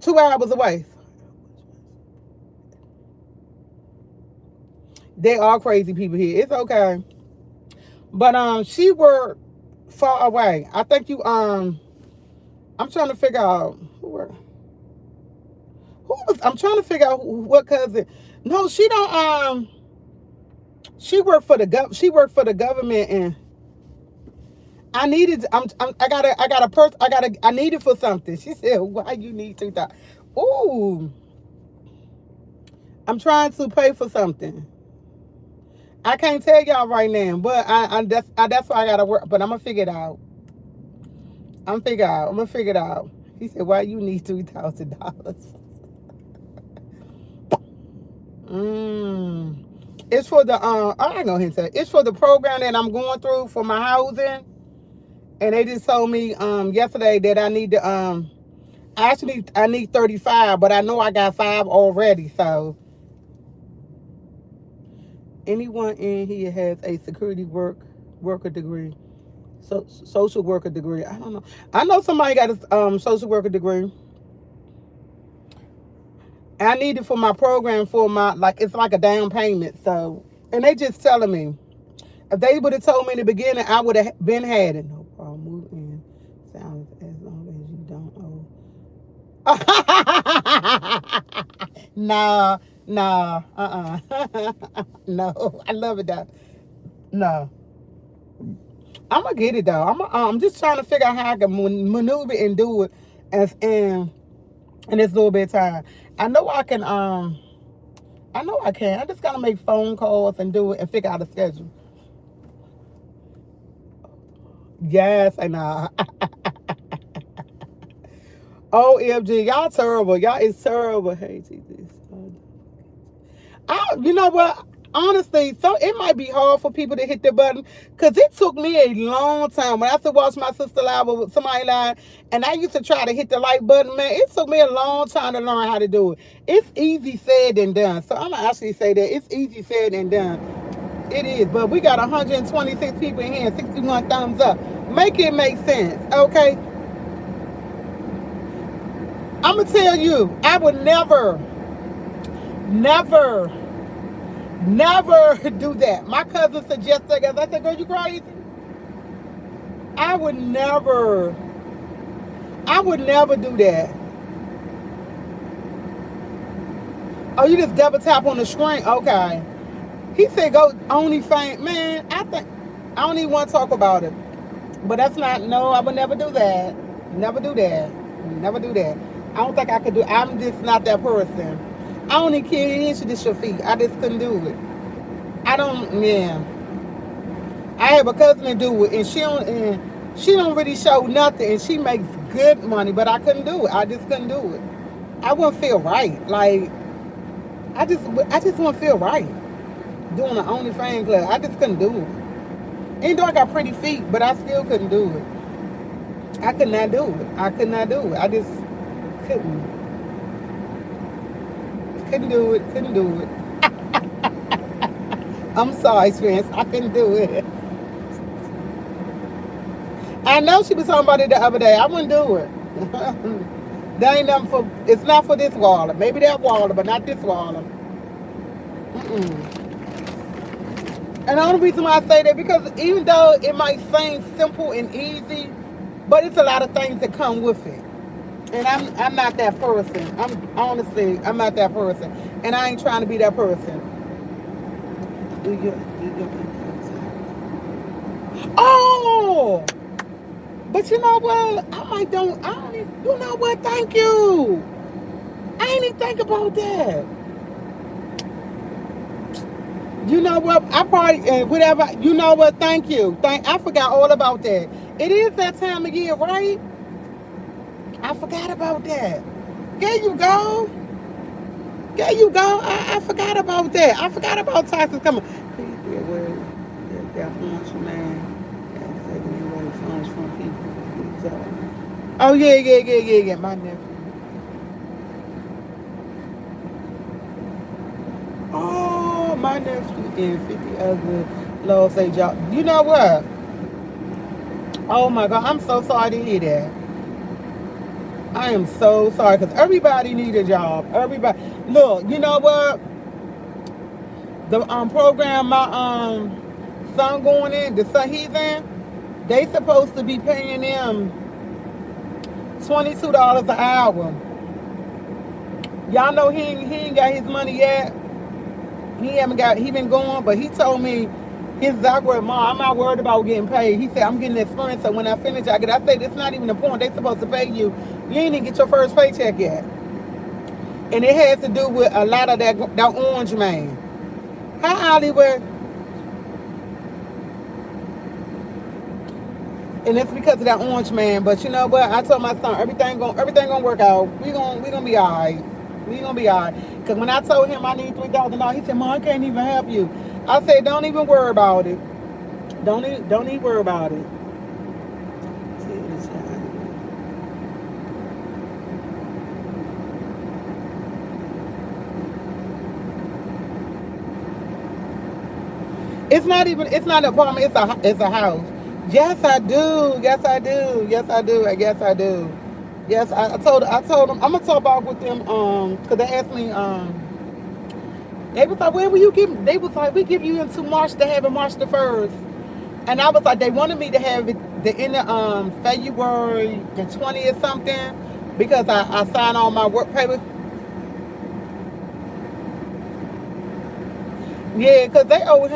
2 hours away. They are crazy people here. It's okay. But she worked far away. I think you I'm trying to figure out who was I'm trying to figure out what cousin. No, she don't she worked for the government and I got a person I need it for something. She said, why you need 2,000? Ooh, I'm trying to pay for something. I can't tell y'all right now, but that's why I gotta work. But I'm gonna figure it out. I'm gonna figure it out. He said, why you need $3,000? Mm. It's for the I ain't gonna hint that. It's for the program that I'm going through for my housing. And they just told me yesterday that I need to actually I need 35, but I know I got 5 already. So anyone in here has a security worker degree. So social worker degree. I don't know. I know somebody got a social worker degree. I need it for my program for my like it's like a down payment. So and they just telling me if they would have told me in the beginning, I would have been had it. No problem. Move in. Sounds as long as you don't owe. Nah, nah, no, I love it though. No, I'm gonna get it though. I'm just trying to figure out how I can maneuver and do it as in this little bit of time. I know I can. I know I can. I just gotta make phone calls and do it and figure out a schedule. Yes, I know. OMG, y'all terrible. Y'all is terrible. Hey, this. You know what? Honestly, so it might be hard for people to hit the button because it took me a long time. When I used to watch my sister live with somebody live, and I used to try to hit the like button, man, it took me a long time to learn how to do it. It's easy said than done. So I'm gonna actually say that it's easy said than done. It is, but we got 126 people in here and 61 thumbs up. Make it make sense, okay? I'm gonna tell you, I would never, never, never do that. My cousin suggested that. I said, girl, you crazy? I would never, I would never do that. Oh, you just double tap on the screen? Okay. He said go OnlyFans. Man, I don't even want to talk about it. But that's not, no, I would never do that. Never do that. Never do that. I don't think I could do it. I'm just not that person. I don't even care an inch of this your feet. I just couldn't do it. I don't, yeah. I have a cousin to do it, and she don't really show nothing, and she makes good money, but I couldn't do it. I just couldn't do it. I wouldn't feel right. Like I just wouldn't feel right doing an OnlyFans club. I just couldn't do it. Even though I got pretty feet, but I still couldn't do it. I could not do it. I could not do it. I just couldn't. Couldn't do it. Couldn't do it. I'm sorry, Spence. I couldn't do it. I know she was talking about it the other day. I wouldn't do it. That ain't nothing for. It's not for this water. Maybe that water, but not this water. Mm-mm. And the only reason why I say that because even though it might seem simple and easy, but it's a lot of things that come with it. And I'm not that person. I'm honestly I'm not that person, and I ain't trying to be that person. Do you oh, but you know what? I don't even, you know what? Thank you. I ain't even think about that. You know what? I probably whatever. You know what? Thank you. I forgot all about that. It is that time of year, right? I forgot about that. There you go. There you go. I forgot about that. I forgot about taxes coming. Please be aware that funds from man and taking away funds from people. Oh yeah. My nephew. Oh, my nephew and 50 other lost their job. You know what? Oh my God, I'm so sorry to hear that. I am so sorry because everybody need a job. Everybody, look. You know what? The program my son going in, the son he's in, they supposed to be paying him $22 an hour. Y'all know he ain't got his money yet. He been going, but he told me his exact word, Mom, I'm not worried about getting paid. He said, I'm getting experience, so when I finish, I said, it's not even the point. They supposed to pay you. You ain't even get your first paycheck yet. And it has to do with a lot of that orange man. Hi, Hollywood. And it's because of that orange man. But you know what? I told my son, everything gonna work out. We gonna be alright. We gonna be alright. Cause when I told him I need $3,000, he said, Mom, I can't even help you. I said, don't even worry about it. Don't even worry about it. It's not an apartment, it's a house. Yes I do. Yes I do. Yes I do. Yes I do. Yes, I told them I'm gonna talk about with them because they asked me they was like, when will you give? They was like, we give you until March to have it March the 1st. And I was like, they wanted me to have it the end of February the 20th something because I signed all my work papers. Yeah, because owe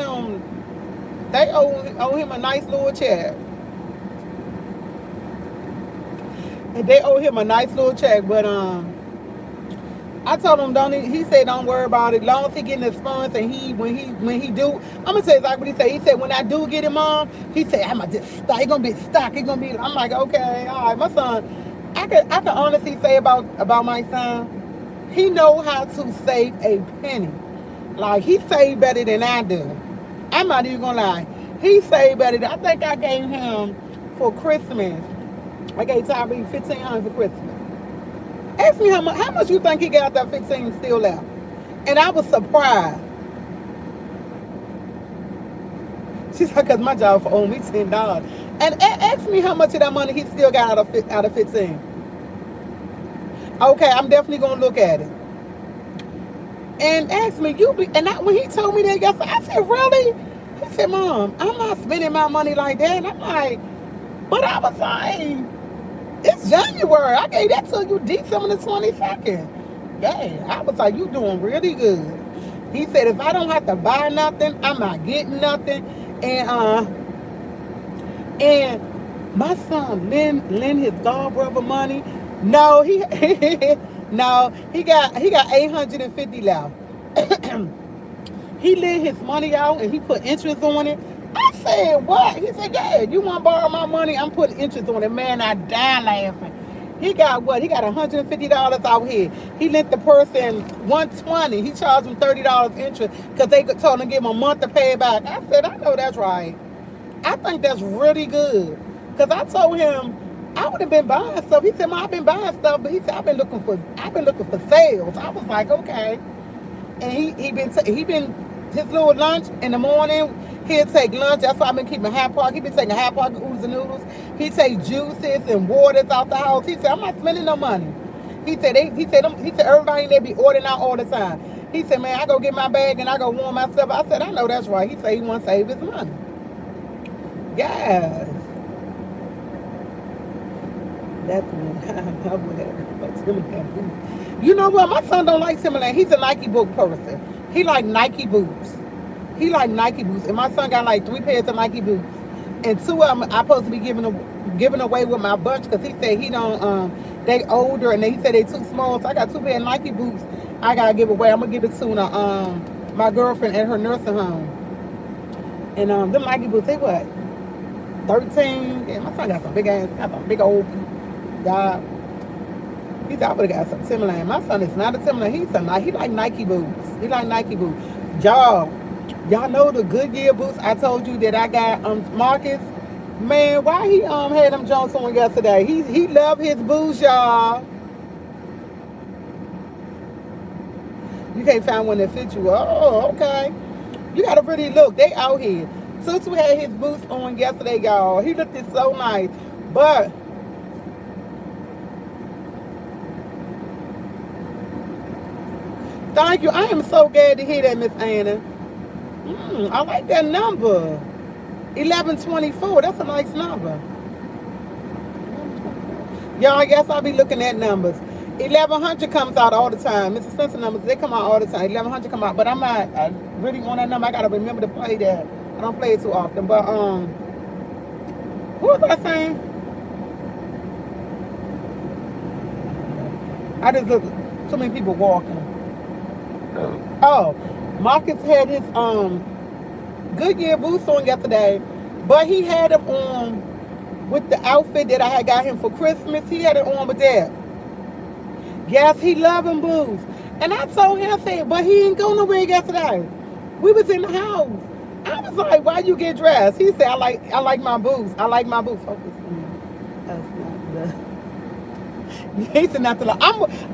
him a nice little check. And they owe him a nice little check, but I told him don't. He said don't worry about it. Long as he getting experience and when he do, I'm gonna say exactly what he said. He said when I do get him on, he said I'm gonna just stuck. He gonna be stuck. He gonna be. I'm like okay, all right. My son, I can honestly say about my son, he know how to save a penny. Like he saved better than I do. I'm not even gonna lie. He saved better. I think I gave him for Christmas. I gave Tyree $1,500 for Christmas. Ask me how much you think he got that 15 still left. And I was surprised. She's like, because my job for owing me $10. And ask me how much of that money he still got out of 15. Okay, I'm definitely gonna look at it. And ask me, when he told me that yesterday, I said, really? He said, Mom, I'm not spending my money like that. And I'm like, but I was like, it's January. I gave that to you December the 22nd. Dang, I was like, you doing really good. He said, if I don't have to buy nothing, I'm not getting nothing. And my son lend his god brother money. No, no, he got $850 left. He lent his money out and he put interest on it. I said, what? He said, yeah, you want to borrow my money? I'm putting interest on it. Man, I died laughing. He got what? He got $150 out here. He lent the person $120. He charged him $30 interest because they told him to give him a month to pay it back. I said, I know that's right. I think that's really good. Cause I told him I would have been buying stuff. He said, "Ma, I've been buying stuff," but he said, I've been looking for sales." I was like, okay. And he been his little lunch in the morning. He'll take lunch. That's why I've been keeping half park. He been taking half park of oodles and noodles. He take juices and waters out the house. He said, "I'm not spending no money." He said everybody in there be ordering out all the time. He said, "Man, I go get my bag and I go warm my stuff." I said, "I know that's right." He said he want to save his money. Yes, that's Timberland. You know what? My son don't like Timberland. He's a Nike boot person. He like Nike boots. He like Nike boots, and my son got like 3 pairs of Nike boots, and two of them I supposed to be giving away with my bunch because he said he don't. They older, and he said they too small, so I got 2 pairs of Nike boots. I gotta give away. I'm gonna give it to my girlfriend at her nursing home, and them Nike boots they what 13. Yeah, my son got some big old God. He thought I would have got some Timberland. My son is not a Timberland. He like Nike boots. He like Nike boots. Y'all know the Goodyear boots I told you that I got Marcus. Man, why he had them Jones on yesterday? He love his boots, y'all. You can't find one that fits you. Oh, okay. You gotta really look. They out here. Tutu had his boots on yesterday, y'all. He looked so nice. But thank you. I am so glad to hear that, Miss Anna. I like that number. 1124. That's a nice number. Y'all, I guess I'll be looking at numbers. 1100 comes out all the time. Mr. Spencer numbers, they come out all the time. 1100 come out, but I really want that number. I gotta remember to play that. I don't play it too often. But what was I saying? I just look too many people walking. Oh, Marcus had his Goodyear boots on yesterday, but he had them on with the outfit that I had got him for Christmas. He had it on with that. Yes, he love them boots. And I told him, I said, but he ain't go nowhere yesterday. We was in the house. I was like, why you get dressed? He said, I like my boots. I like my boots. Focus on that's not the He said not to lie.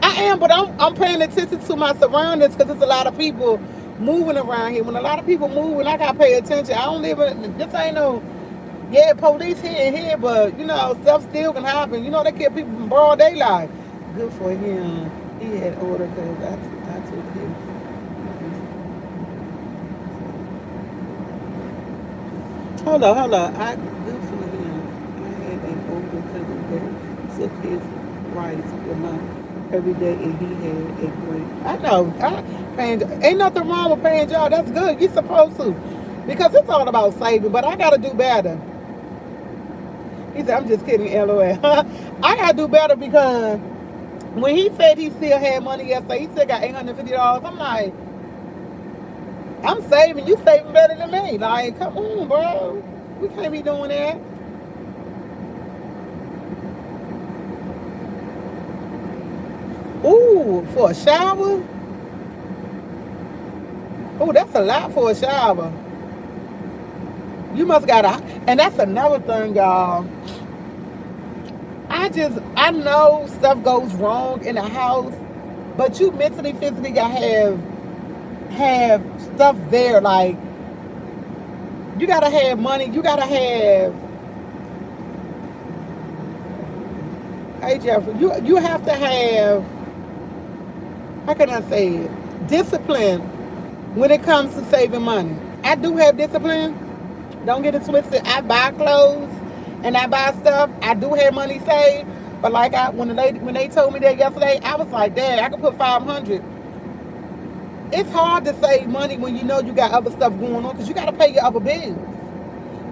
I am, but I'm paying attention to my surroundings because there's a lot of people moving around here. When a lot of people move, and I gotta pay attention. I don't live in this ain't no police here and here, but stuff still can happen. They kill people from broad daylight. Good for him. He had order because I took his. Hold on. Good for him. I had an older cousin that took his rights for my every day, and he had a great. I know. Ain't nothing wrong with paying y'all. That's good. You're supposed to, because it's all about saving. But I gotta do better. He said, "I'm just kidding, LOL." I gotta do better because when he said he still had money yesterday, he still got $850. I'm like, I'm saving. You saving better than me. Like, come on, bro. We can't be doing that. Ooh, for a shower? Ooh, that's a lot for a shower. You must got and that's another thing, y'all. I know stuff goes wrong in the house, but you mentally, physically gotta have stuff there. Like, you gotta have money. You gotta have. Hey Jeffrey, you have to have. How can I say it? Discipline when it comes to saving money. I do have discipline. Don't get it twisted. I buy clothes and I buy stuff. I do have money saved, but like when they told me that yesterday, I was like, "Dad, I could put 500." It's hard to save money when you know you got other stuff going on because you got to pay your other bills.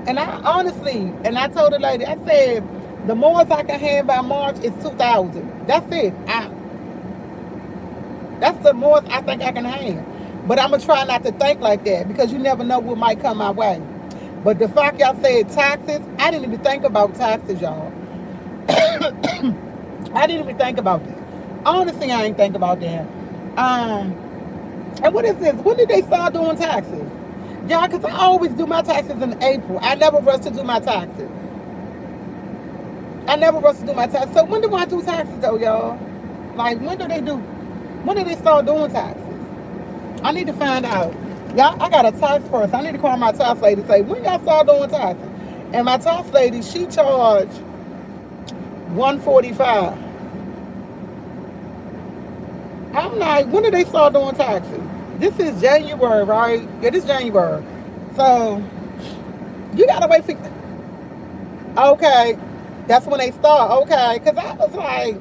And I honestly, and I told the lady, I said, the most I can have by March is 2,000. That's it. That's the most I think I can have. But I'm gonna try not to think like that because you never know what might come my way. But the fact y'all said taxes, I didn't even think about taxes, y'all. I didn't even think about that. Honestly, I didn't think about that. And what is this? When did they start doing taxes? Yeah, because I always do my taxes in April. I never rush to do my taxes. I never rush to do my taxes. So when do I do taxes though, y'all? Like when do they do? When do they start doing taxes? I need to find out. Y'all, I got a tax person. I need to call my tax lady and say, when y'all start doing taxes? And my tax lady, she charged 145. I'm like, when did they start doing taxes? This is January, right? Yeah, this is January. So you gotta wait for. Okay, that's when they start. Okay, because I was like,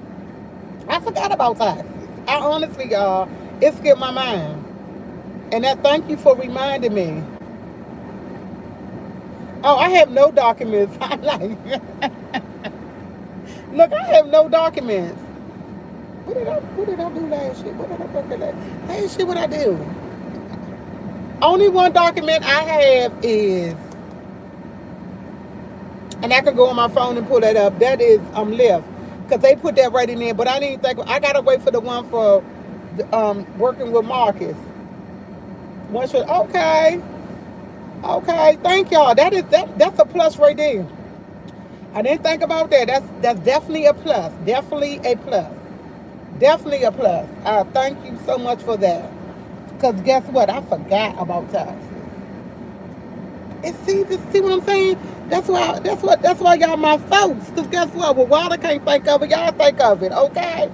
I forgot about taxes. I honestly, y'all, it skipped my mind. And that thank you for reminding me. Oh, I have no documents. I'm like, look, I have no documents. What did I do last year? What did I work last year? What I do? Only one document I have is, and I can go on my phone and pull that up. That is Lyft, because they put that right in there. But I didn't think I gotta wait for the one for working with Marcus. One should okay, okay. Thank y'all. That's a plus right there. I didn't think about that. That's definitely a plus. Definitely a plus. Definitely a plus. Thank you so much for that. Cause guess what? I forgot about taxes. And see what I'm saying? That's why y'all my folks. Cause guess what? Well, Wilder can't think of it. Y'all think of it, okay?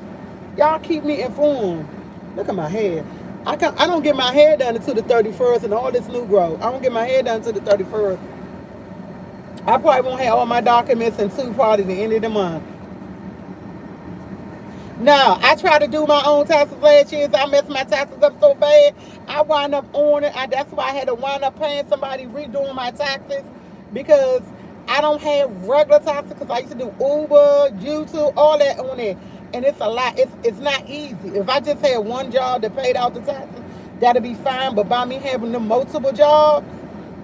Y'all keep me informed. Look at my hair. I don't get my hair done until the 31st and all this new growth. I don't get my hair done until the 31st. I probably won't have all my documents until probably the end of the month. No, I tried to do my own taxes last year. So I messed my taxes up so bad. I wound up on it. That's why I had to wind up paying somebody redoing my taxes because I don't have regular taxes because I used to do Uber, YouTube, all that on it. And it's a lot. It's not easy. If I just had one job that paid out the taxes, that'd be fine. But by me having the multiple jobs,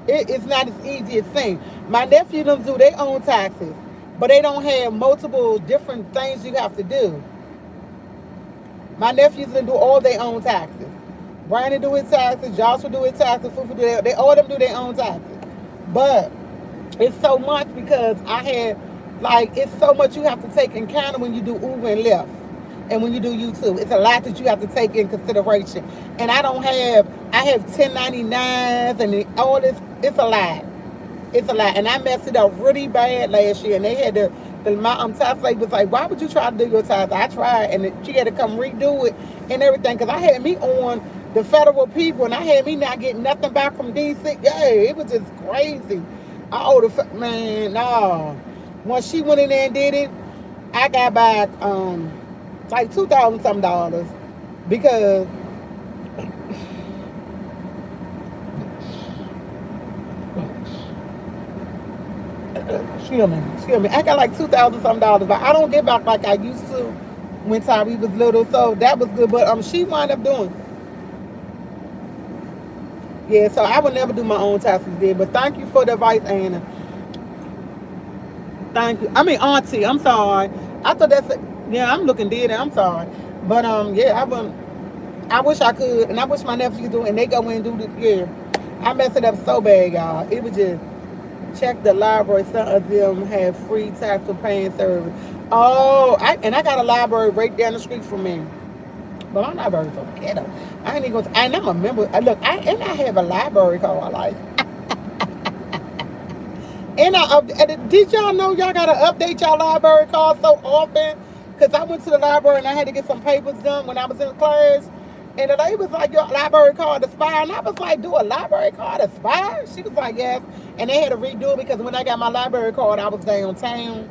it's not as easy as saying. My nephew them do their own taxes, but they don't have multiple different things you have to do. My nephews do all their own taxes. Brandon do his taxes, Joshua do his taxes, Fufu do they all of them do their own taxes. But it's so much because I had like it's so much you have to take in account when you do Uber and Lyft. And when you do YouTube, it's a lot that you have to take in consideration. And I have 1099s and all this. It's a lot. It's a lot. And I messed it up really bad last year. And they had my tax lady was like, why would you try to do your tax? I tried. And she had to come redo it and everything. Because I had me on the federal people. And I had me not getting nothing back from DC. Yeah, it was just crazy. I owe man, no. Once she went in there and did it, I got back like $2,000 some dollars because excuse me. I got like $2,000 some dollars, but I don't get back like I used to when Tyree was little. So that was good. But she wound up doing. Yeah, so I would never do my own taxes there. But thank you for the advice, Anna. Thank you. I mean, Auntie. I'm sorry. I thought that's yeah. I'm looking dead. I'm sorry, but yeah, I wish I could, and I wish my nephews do, and they go in and do the yeah. I messed it up so bad, y'all. It was just check the library. Some of them have free tax for paying service. Oh, I got a library right down the street from me. But my library's so ghetto. I ain't even gonna. And I'm a member. Look, I have a library card. Like, and did y'all know y'all gotta update y'all library card so often? Cause I went to the library and I had to get some papers done when I was in class. And the lady was like, your library card expired. And I was like, do a library card expire? She was like, yes. And they had to redo it because when I got my library card, I was downtown.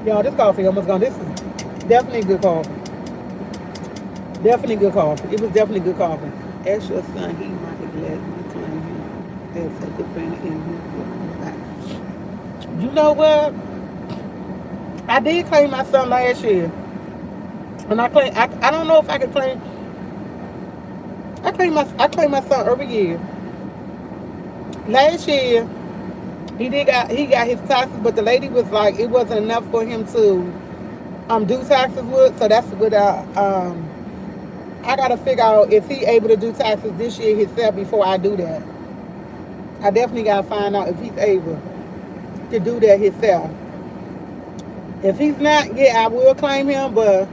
Y'all, this coffee almost gone. This is definitely good coffee. Definitely good coffee. It was definitely good coffee. Ask your son, he might be glad you claim him as a defendant in his. You know what? I did claim my son last year. And I don't know if I could claim I claim my son every year. Last year, he got his taxes, but the lady was like, it wasn't enough for him to do taxes with. So that's what I gotta figure out if he able to do taxes this year himself before I do that. I definitely gotta find out if he's able to do that himself. If he's not, yeah, I will claim him, but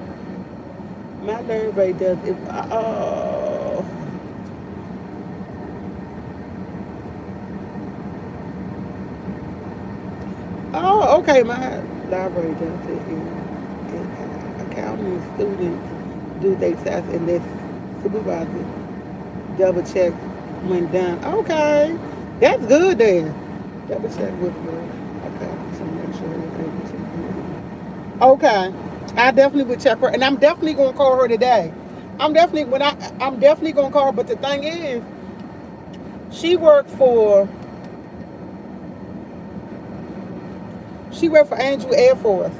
my nerve rate does it. Oh, okay. My library does it. Accounting students do their test and their supervisor double check when done. Okay, that's good then. Double check with me. Okay, so make sure you're able to. Okay, I definitely would check her, and I'm definitely gonna call her today. I'm definitely gonna call her. But the thing is, she worked for she worked for Angel Air Force.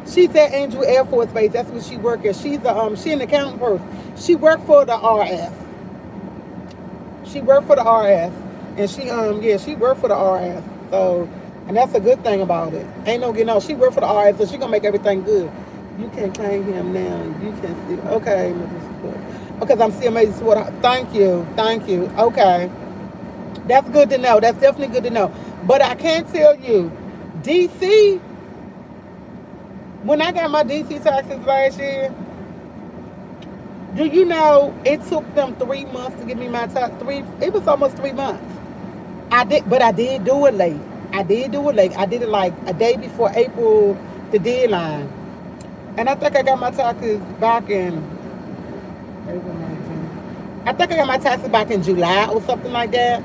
She's at Angel Air Force Base. That's what she worked at. She an accountant person. She worked for the RF. She worked for the RF, and she worked for the RF. So, and that's a good thing about it. Ain't no getting on. She worked for the RF, so she gonna make everything good. You can claim him now. You can see. Okay, because I'm CMA support. Thank you. Okay, that's good to know. That's definitely good to know. But I can't tell you, DC. When I got my DC taxes last year, do you know it took them 3 months to give me my tax? It was almost 3 months. But I did do it late. I did do it late. I did it like a day before April, the deadline. And I think I got my taxes back in April, 19. I think I got my taxes back in July or something like that.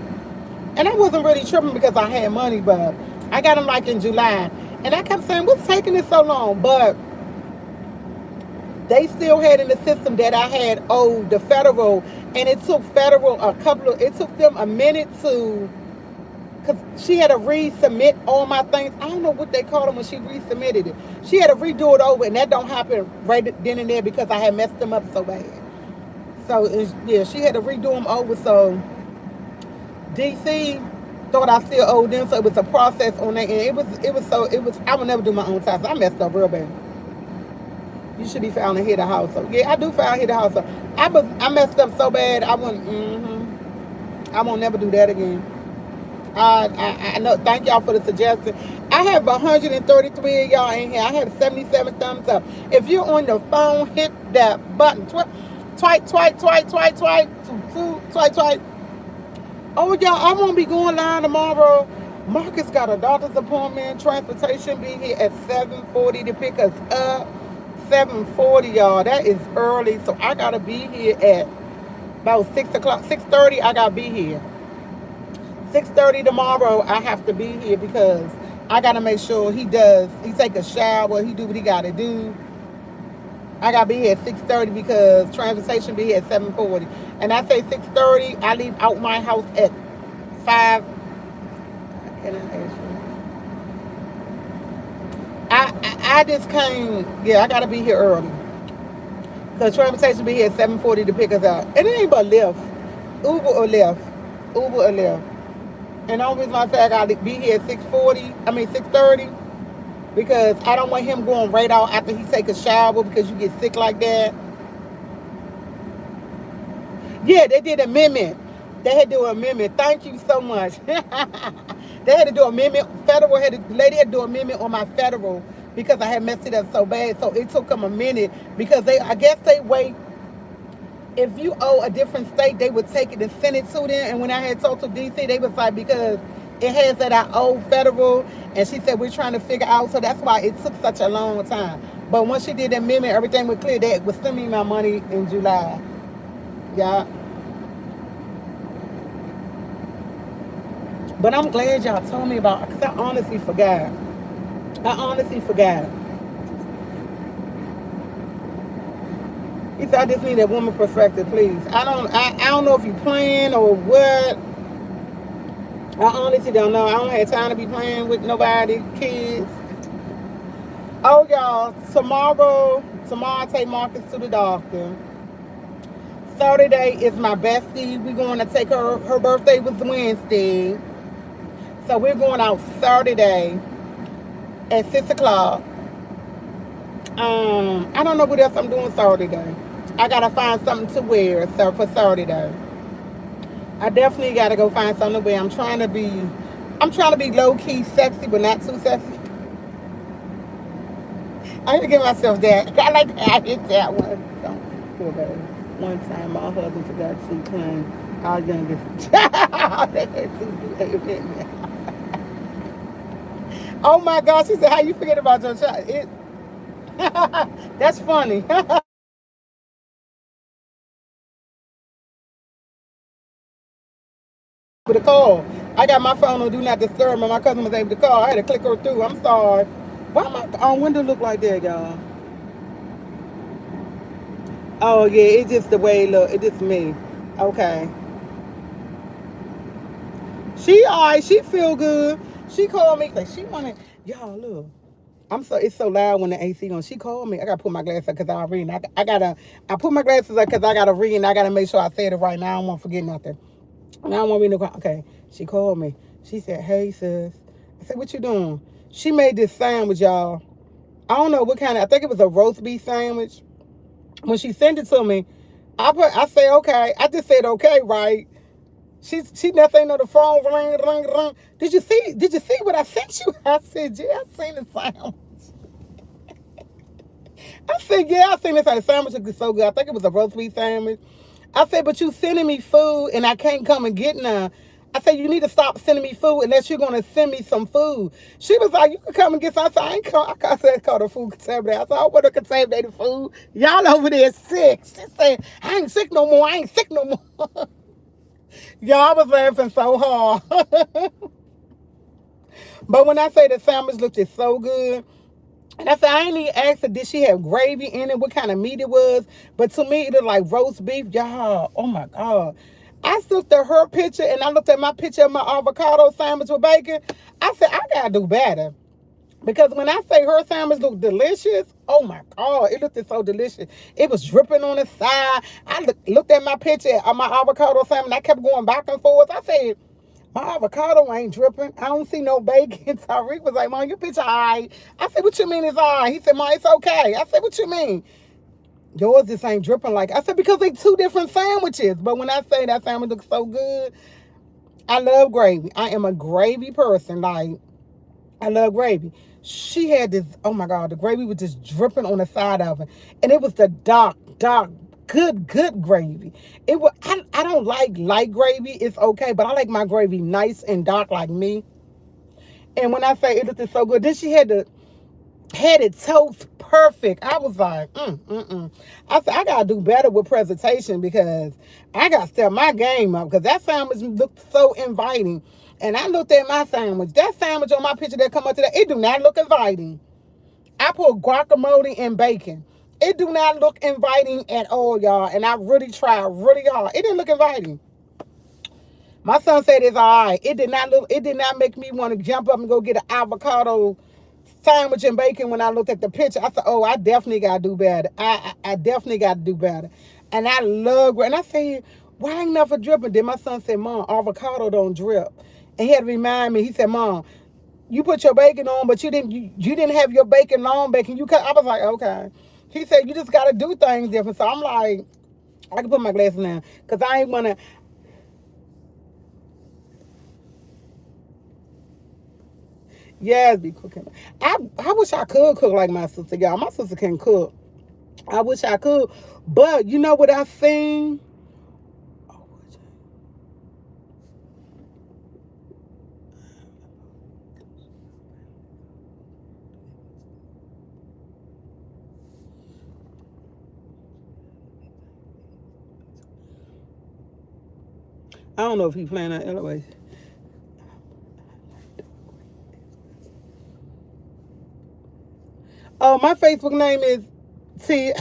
And I wasn't really tripping because I had money, but I got them like in July. And I kept saying, what's taking it so long? But they still had in the system that I had owed the federal, and it took it took them a minute to, because she had to resubmit all my things. I don't know what they called them when she resubmitted it. She had to redo it over, and that don't happen right then and there because I had messed them up so bad. So, yeah, she had to redo them over. So, DC thought I still owed them, so it was a process on that end. I would never do my own taxes. I messed up real bad. You should be found and hit a house. So yeah, I do found hit a house. So I messed up so bad. I wouldn't. I won't never do that again. I know. Thank y'all for the suggestion. I have 133 of y'all in here. I have 77 thumbs up. If you're on the phone, hit that button. Twice. Oh, y'all, I won't be going live tomorrow. Marcus got a doctor's appointment. Transportation be here at 7:40 to pick us up. 7:40, y'all. That is early, so I gotta be here at about 6 o'clock. 6:30, I gotta be here. 6:30 tomorrow, I have to be here because I gotta make sure he take a shower, he do what he gotta do. I gotta be here at 6:30 because transportation be here at 7:40. And I say 6:30, I leave out my house at 5. Can I ask you? I just came, yeah, I gotta be here early. Because transportation be here at 7:40 to pick us up. And it ain't but Lyft. Uber or Lyft. Uber or Lyft. And the only reason I say I gotta be here at 6:30, because I don't want him going right out after he take a shower because you get sick like that. Yeah, they did amendment. They had to do an amendment. Thank you so much. They had to do amendment. The lady had to do amendment on my federal because I had messed it up so bad. So it took them a minute because I guess they wait. If you owe a different state, they would take it and send it to them. And when I had talked to DC, they was like, because it has that I owe federal. And she said, we're trying to figure out. So that's why it took such a long time. But once she did the amendment, everything was clear. They would send me my money in July. Yeah. But I'm glad y'all told me about it because I honestly forgot. He said, I just need that woman perspective, please. I don't know if you playing or what. I honestly don't know. I don't have time to be playing with nobody, kids. Oh, y'all, tomorrow I take Marcus to the doctor. Saturday is my bestie. We're going to take her birthday was Wednesday. So we're going out Saturday at 6 o'clock. I don't know what else I'm doing Saturday. I gotta find something to wear so for Saturday. I definitely gotta go find something to wear. I'm trying to be low key sexy but not too sexy. I gotta give myself that. I like that. I hit that one. Don't feel bad. One time my husband forgot to clean our youngest. They had to do Oh my gosh, she said, how you forget about your child? That's funny. With a call. I got my phone on Do Not Disturb, and my cousin was able to call. I had to click her through. I'm sorry. Why my window look like that, y'all? Oh yeah, it's just the way it look. It's just me. Okay. She alright. She feel good. She called me. Like she wanted y'all look. It's so loud when the AC on. She called me. I gotta put my glasses up because I read. I put my glasses up because I gotta read and I gotta make sure I said it right now. I don't want to forget nothing. And I don't want me to go. Okay. She called me. She said, "Hey sis." I said, "What you doing?" She made this sandwich, y'all. I don't know what kind of. I think it was a roast beef sandwich. When she sent it to me, I say okay. I just said okay, right? She nothing on the phone. Ring, ring, ring. Did you see what I sent you? I said, yeah, I seen the sandwich. I said, yeah, I seen this. The sandwich looked so good. I think it was a roast beef sandwich. I said, but you sending me food and I can't come and get none. I said, you need to stop sending me food unless you're going to send me some food. She was like, you can come and get some. I said, I ain't come. I said, called her food contaminated. I said, I want to contaminated food. Y'all over there sick. She said, I ain't sick no more. I ain't sick no more. Y'all was laughing so hard. But when I say the sandwich looked so good, and I said, I ain't even asked her, did she have gravy in it? What kind of meat it was? But to me, it looked like roast beef. Y'all, oh my God. I looked at her picture and I looked at my picture of my avocado sandwich with bacon. I said, I got to do better. Because when I say her sandwich looked delicious, oh my God, it looked so delicious. It was dripping on the side. I looked at my picture of my avocado sandwich and I kept going back and forth. I said, my avocado ain't dripping. I don't see no bacon. Tariq was like, Mom, your picture all right. I said, what you mean it's all right? He said, Mom, it's okay. I said, what you mean? Yours just ain't dripping like. I said, because they two different sandwiches. But when I say that sandwich looks so good, I love gravy. I am a gravy person. Like, I love gravy. She had this, oh my God, the gravy was just dripping on the side of it. And it was the dark, good gravy. It was, I don't like light gravy. It's okay, but I like my gravy nice and dark like me. And when I say it looked so good, then she had it toast perfect. I was like, I said, I gotta do better with presentation because I gotta step my game up because that sandwich looked so inviting. And I looked at my sandwich. That sandwich on my picture that come up today, it do not look inviting. I put guacamole and bacon. It do not look inviting at all, y'all. And I really tried really hard. It didn't look inviting. My son said it's all right. It did not make me want to jump up and go get an avocado sandwich and bacon when I looked at the picture. I said, oh, I definitely got to do better. I definitely got to do better. And I love, and I said, why ain't nothing dripping? Then my son said, Mom, avocado don't drip. And he had to remind me, he said, Mom, you put your bacon on, but you didn't have your bacon long bacon. I was like, okay. He said, you just got to do things different. So I'm like, I can put my glasses down because I ain't want to. Yes, be cooking. I wish I could cook like my sister. Y'all, my sister can cook. I wish I could. But you know what I seen? I don't know if he playing that anyway. Oh, my Facebook name is T.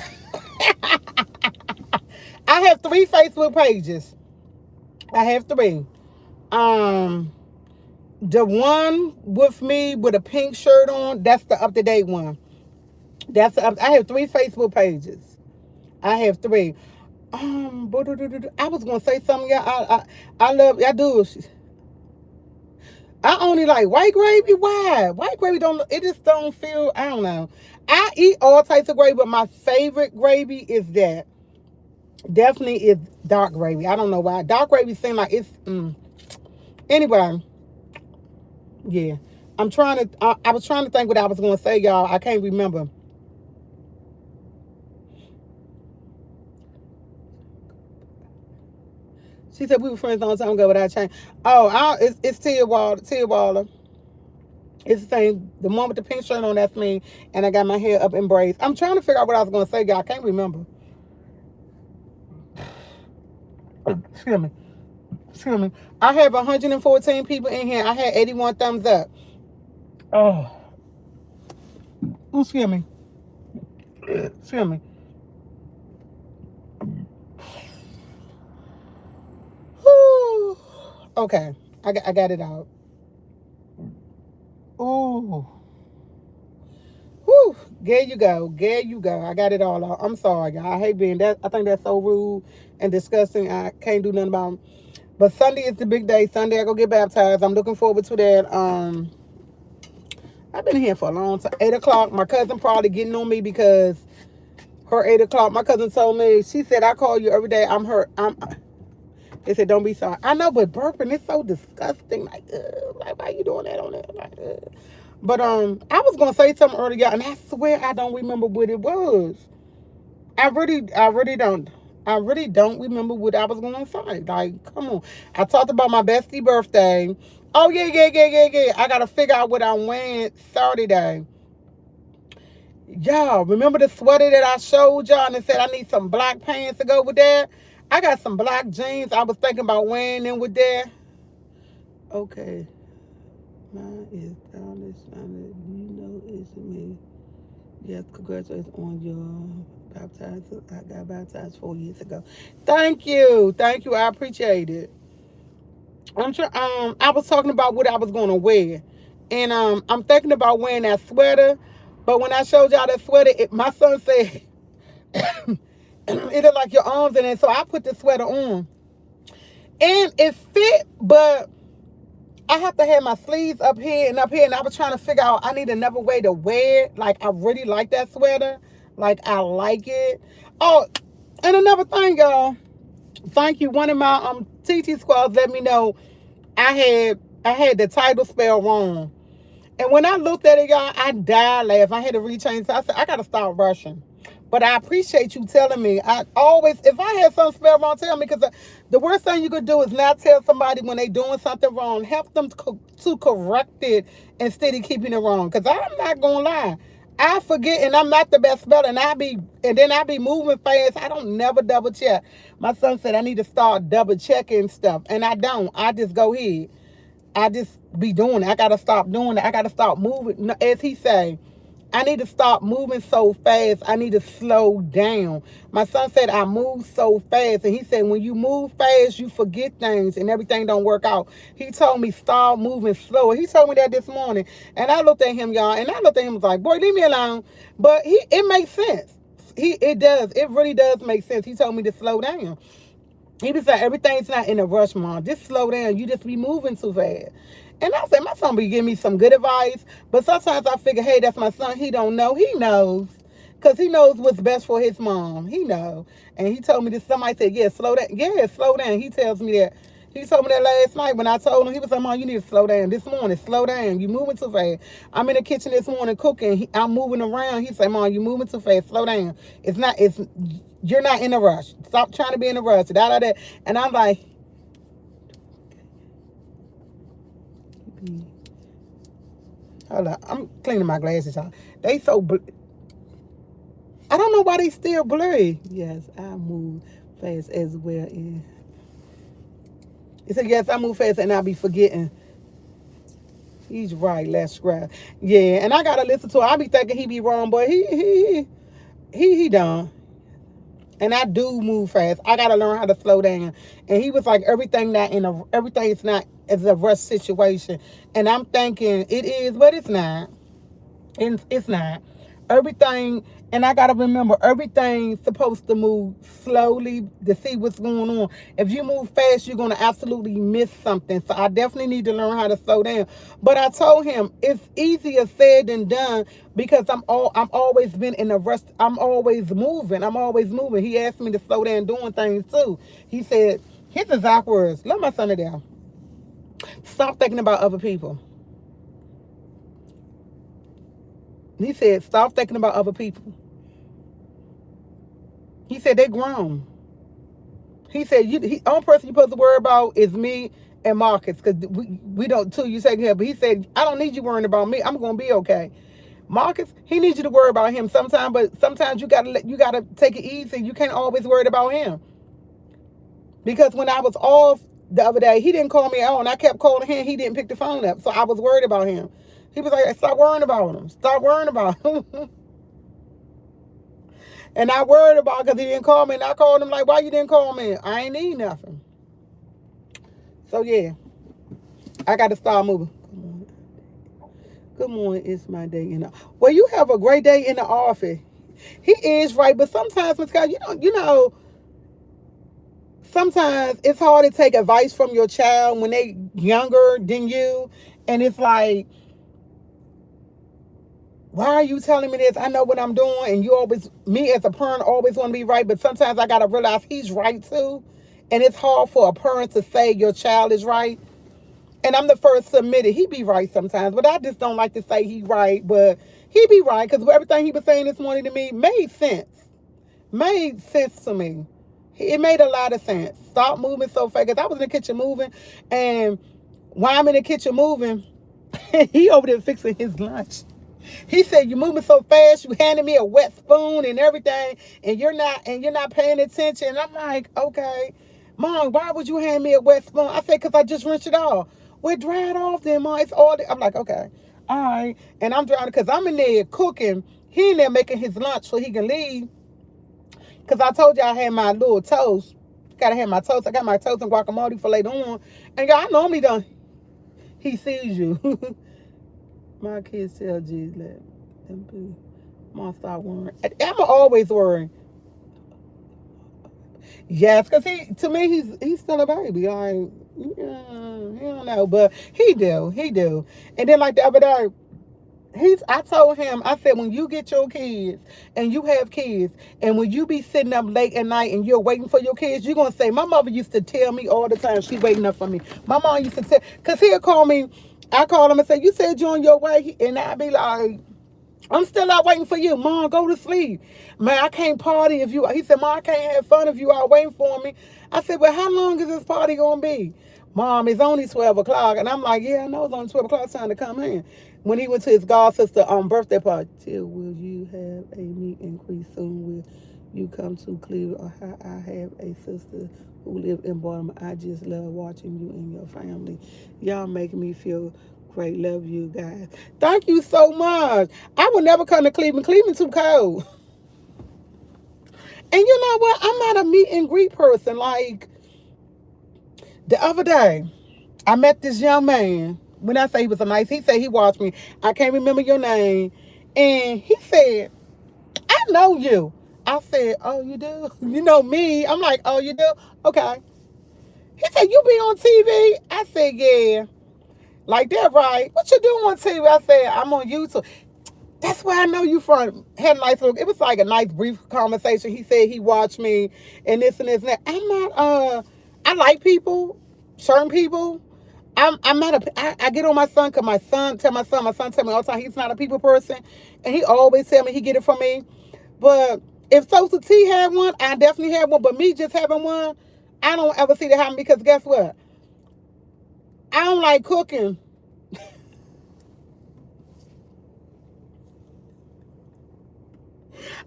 I have 3 Facebook pages. I have 3. Um, the one with me with a pink shirt on, that's the up to date one. I have 3 Facebook pages. I have 3. I was gonna say something. Yeah, I love. I do. I only like white gravy. Why? White gravy don't. It just don't feel. I don't know. I eat all types of gravy, but my favorite gravy is that. Definitely is dark gravy. I don't know why. Dark gravy seems like it's. Anyway, yeah. I'm trying to. I was trying to think what I was gonna say, y'all. I can't remember. She said we were friends a long time ago without change. Oh, it's Tia Waller. Tia Waller. It's the same. The one with the pink shirt on, that's me. And I got my hair up in braids. I'm trying to figure out what I was going to say, y'all. I can't remember. Excuse me. Excuse me. I have 114 people in here. I had 81 thumbs up. Oh. Excuse me. Excuse me. Whew. Okay. I got it out. Ooh. Whew. There you go. There you go. I got it all out. I'm sorry, y'all. I hate being that. I think that's so rude and disgusting. I can't do nothing about it. But Sunday is the big day. Sunday I go get baptized. I'm looking forward to that. I've been here for a long time. 8 o'clock. My cousin probably getting on me because her 8 o'clock. My cousin told me, she said, I call you every day. I'm hurt. They said, don't be sorry. I know, but burping is so disgusting. Like why you doing that on there? Like, But I was gonna say something earlier, and I swear I don't remember what it was. I really don't. I really don't remember what I was gonna say. Like, come on. I talked about my bestie birthday. Oh yeah. I gotta figure out what I'm wearing Saturday. Y'all, remember the sweater that I showed y'all and said I need some black pants to go with that? I got some black jeans. I was thinking about wearing them with that. Okay. Mine is down this Sunday. You know it's me. Yes, congratulations on your baptized. I got baptized 4 years ago. Thank you. Thank you. I appreciate it. I was talking about what I was gonna wear. And I'm thinking about wearing that sweater. But when I showed y'all that sweater, my son said it looked like your arms in it. So I put the sweater on. And it fit, but I have to have my sleeves up here and up here. And I was trying to figure out, I need another way to wear it. Like, I really like that sweater. Like, I like it. Oh, and another thing, y'all. Thank you. One of my TT squads let me know I had the title spelled wrong. And when I looked at it, y'all, I died laughing. I had to rechange. So I said, I got to start rushing. But I appreciate you telling me. I always, if I had something spelled wrong, tell me. Because the worst thing you could do is not tell somebody when they doing something wrong. Help them to correct it instead of keeping it wrong. Because I'm not going to lie. I forget, and I'm not the best speller. And then I be moving fast. I don't never double check. My son said I need to start double checking stuff. And I don't. I just go ahead. I just be doing it. I gotta stop doing it. I gotta stop moving. As he say, I need to stop moving so fast. I need to slow down. My son said I move so fast, and he said when you move fast, you forget things and everything don't work out. He told me stop moving slower. He told me that this morning, and I looked at him, y'all, and I looked at him and was like, boy, leave me alone. But it makes sense. It does. It really does make sense. He told me to slow down. He was like, everything's not in a rush, Mom. Just slow down. You just be moving too fast. And I said, my son be giving me some good advice. But sometimes I figure, hey, that's my son. He don't know. He knows. Because he knows what's best for his mom. He knows. And he told me this. Somebody said, yeah, slow down. Yeah, slow down. He tells me that. He told me that last night when I told him. He was like, Mom, you need to slow down. This morning, slow down. You moving too fast. I'm in the kitchen this morning cooking. I'm moving around. He said, Mom, you moving too fast. Slow down. You're not in a rush. Stop trying to be in a rush. Da. And I'm like, hold on. I'm cleaning my glasses, y'all. They so I don't know why they still blurry. Yes, I move fast as well. Yeah. He said, yes, I move fast and I be forgetting. He's right. Let's scrap. Yeah, and I gotta listen to it. I be thinking he be wrong, but he done. And I do move fast. I gotta learn how to slow down. And he was like, everything's not as a rush situation. And I'm thinking it is, but it's not. And it's not. Everything And I gotta remember everything's supposed to move slowly to see what's going on. If you move fast, you're gonna absolutely miss something. So I definitely need to learn how to slow down. But I told him it's easier said than done because I'm always been in a rush. I'm always moving. I'm always moving. He asked me to slow down doing things too. He said, his exact words, let my son down. Stop thinking about other people. He said, stop thinking about other people. He said, they grown. He said, only person you're supposed to worry about is me and Marcus, because we don't, too, you take care. But he said, I don't need you worrying about me. I'm going to be okay. Marcus, he needs you to worry about him sometimes, but sometimes you gotta take it easy. You can't always worry about him. Because when I was off the other day, he didn't call me out, and I kept calling him. He didn't pick the phone up, so I was worried about him. He was like, stop worrying about him. Stop worrying about him. And I worried about because he didn't call me. And I called him like, why you didn't call me? I ain't need nothing. So, yeah. I got to start moving. Good morning. It's my day in the... Well, you have a great day in the office. He is right. But sometimes, Miss Scott, you know, sometimes it's hard to take advice from your child when they younger than you. And it's like, why are you telling me this? I know what I'm doing. And you always, me as a parent, always want to be right. But sometimes I got to realize he's right too. And it's hard for a parent to say your child is right. And I'm the first to admit it. He be right sometimes. But I just don't like to say he right. But he be right. Because everything he was saying this morning to me made sense. Made sense to me. It made a lot of sense. Stop moving so fast. Because I was in the kitchen moving. And while I'm in the kitchen moving, he over there fixing his lunch. He said, you're moving so fast, you handed me a wet spoon and everything, and you're not paying attention. And I'm like, okay, Mom, why would you hand me a wet spoon? I said, because I just rinsed it off. Well, dry it off then, Mom. It's all I'm like, okay. All right. And I'm drying it because I'm in there cooking. He in there making his lunch so he can leave. Because I told you I had my little toast. Gotta have my toast. I got my toast and guacamole for later on. And y'all, I normally don't. He sees you. My kids tell Jesus, let them be. Mom, stop worrying. I'm always worrying. Yes, because to me, he's still a baby. Like, yeah, he don't know, but he do. And then like the other day, I told him, I said, when you get your kids and you have kids, and when you be sitting up late at night and you're waiting for your kids, you're going to say, my mother used to tell me all the time, she's waiting up for me. My mom used to tell, because he'll call me, I call him and say, you said you're on your way, and I'd be like, I'm still out waiting for you. Mom, go to sleep. Man, I can't party if you... He said, Mom, I can't have fun if you out waiting for me. I said, well, how long is this party going to be? Mom, it's only 12 o'clock. And I'm like, yeah, I know it's only 12 o'clock. It's time to come in. When he went to his god sister birthday party, till will you have a meet and greet soon? Will you come to Cleveland? Or how I have a sister who live in Baltimore. I just love watching you and your family. Y'all make me feel great. Love you guys. Thank you so much. I will never come to Cleveland. Cleveland too cold. And you know what? I'm not a meet and greet person. Like the other day, I met this young man. When I say he was he said he watched me. I can't remember your name. And he said, I know you. I said, oh, you do? You know me? I'm like, oh, you do? Okay. He said, you be on TV? I said, yeah. Like that, right? What you doing on TV? I said, I'm on YouTube. That's where I know you from. Had a nice little, it was like a nice brief conversation. He said he watched me and this and this and that. I'm not, I like people, certain people. I'm not I get on my son because my son tell me all the time he's not a people person. And he always tell me he get it from me. But if Sosa T had one, I definitely had one. But me just having one, I don't ever see that happen because guess what? I don't like cooking.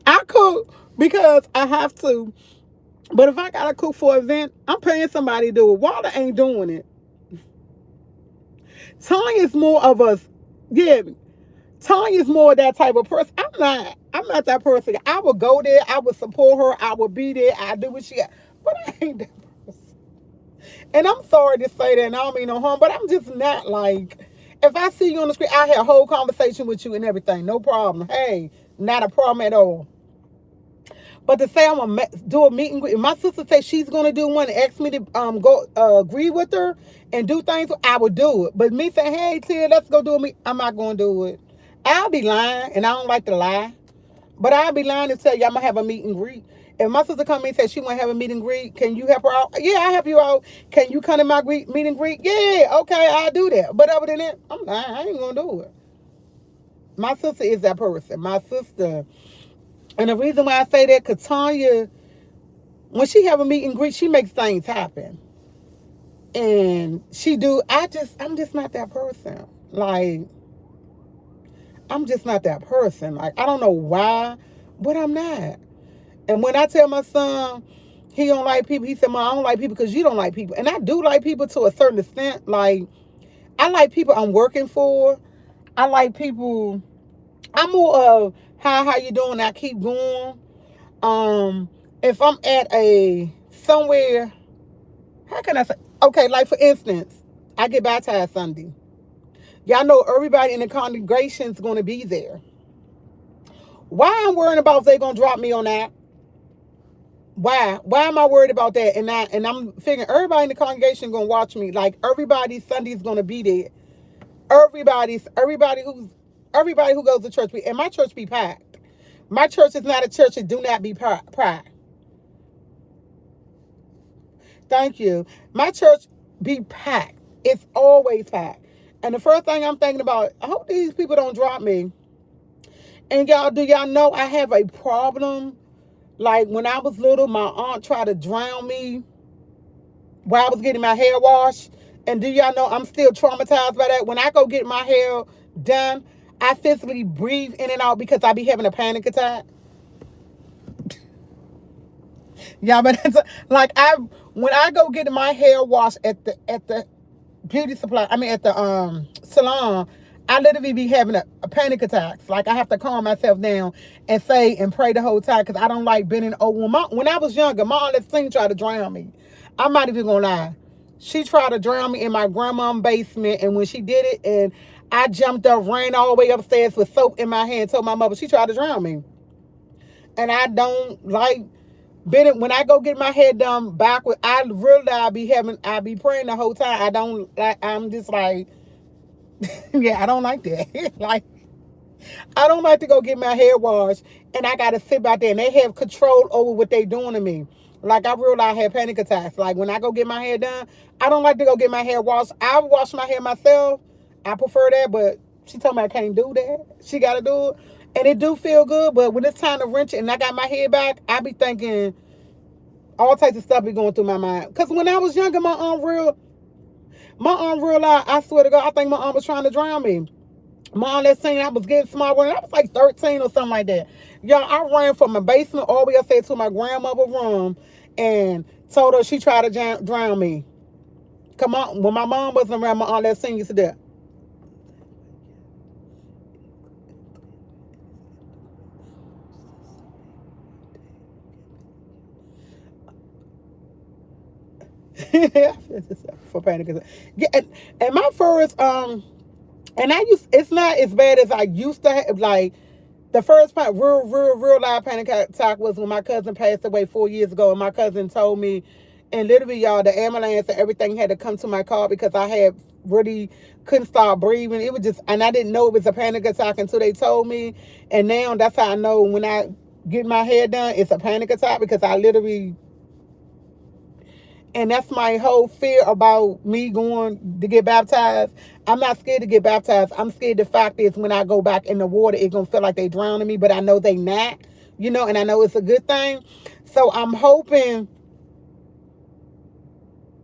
I cook because I have to. But if I gotta cook for an event, I'm paying somebody to do it. Walter ain't doing it. Tanya is more of a, yeah. Tanya is more that type of person. I'm not that person. I would go there. I would support her. I would be there. I do what she got. But I ain't that person. And I'm sorry to say that, and I don't mean no harm, but I'm just not like, if I see you on the street, I have a whole conversation with you and everything. No problem. Hey, not a problem at all. But to say I'm gonna do a meet and greet, if my sister says she's gonna do one and ask me to go agree with her and do things, I would do it. But me saying, hey Tia, let's go do a meet, I'm not gonna do it. I'll be lying, and I don't like to lie. But I'll be lying to tell you I'm gonna have a meet and greet. If my sister come in and says she wanna have a meet and greet, can you help her out? Yeah, I'll help you out. Can you come to my meet and greet? Yeah, okay, I'll do that. But other than that, I'm lying. I ain't gonna do it. My sister is that person. My sister. And the reason why I say that, because Tanya, when she have a meet and greet, she makes things happen. And I'm just not that person. Like, I'm just not that person. Like, I don't know why, but I'm not. And when I tell my son he don't like people, he said, Mom, I don't like people because you don't like people. And I do like people to a certain extent. Like, I like people I'm working for. I like people. I'm more of how you doing? I keep going. If I'm at somewhere, how can I say? Okay, like for instance, I get baptized Sunday. Y'all know everybody in the congregation is going to be there. Why I'm worrying about if they're going to drop me on that? Why? Why am I worried about that? And I'm figuring everybody in the congregation going to watch me. Like everybody Sunday's going to be there. Everybody who goes to church, and my church be packed. My church is not a church that do not be packed. Thank you. My church be packed. It's always packed. And the first thing I'm thinking about, I hope these people don't drop me. And do y'all know I have a problem? Like when I was little, my aunt tried to drown me while I was getting my hair washed. And do y'all know I'm still traumatized by that? When I go get my hair done, I physically breathe in and out because I be having a panic attack. Yeah, but it's like when I go get my hair washed at the beauty supply, at the salon, I literally be having a panic attacks. Like I have to calm myself down and say and pray the whole time because I don't like bending over. When I was younger, my aunt Lexine tried to drown me. I'm not even gonna lie. She tried to drown me in my grandma's basement, and when she did it, and I jumped up, ran all the way upstairs with soap in my hand, told my mother she tried to drown me. And I don't like bending. When I go get my hair done backward, I really I be praying the whole time. I don't like. I'm just like, yeah, I don't like that. Like, I don't like to go get my hair washed and I gotta sit back there and they have control over what they doing to me. Like I realize I have panic attacks. Like when I go get my hair done, I don't like to go get my hair washed. I wash my hair myself. I prefer that, but she told me I can't do that. She gotta do it. And it do feel good, but when it's time to wrench it and I got my hair back, I be thinking all types of stuff be going through my mind. Cause when I was younger, my aunt realized, I swear to God, I think my aunt was trying to drown me. My aunt saying I was getting smart when I was like 13 or something like that. Y'all, I ran from my basement all the way upstairs to my grandmother's room and told her she tried to drown me. Come on, when my mom wasn't around, my aunt Lexine used to do. For panic attack. Yeah, and my first it's not as bad as I used to have. Like the first real loud panic attack was when my cousin passed away 4 years ago, and my cousin told me, and literally y'all, the ambulance and everything had to come to my car because I had really couldn't stop breathing. It was just, and I didn't know it was a panic attack until they told me, and now that's how I know when I get my hair done, it's a panic attack because I literally. And that's my whole fear about me going to get baptized. I'm not scared to get baptized. I'm scared the fact is when I go back in the water, it's going to feel like they drowning me, but I know they not, and I know it's a good thing. So I'm hoping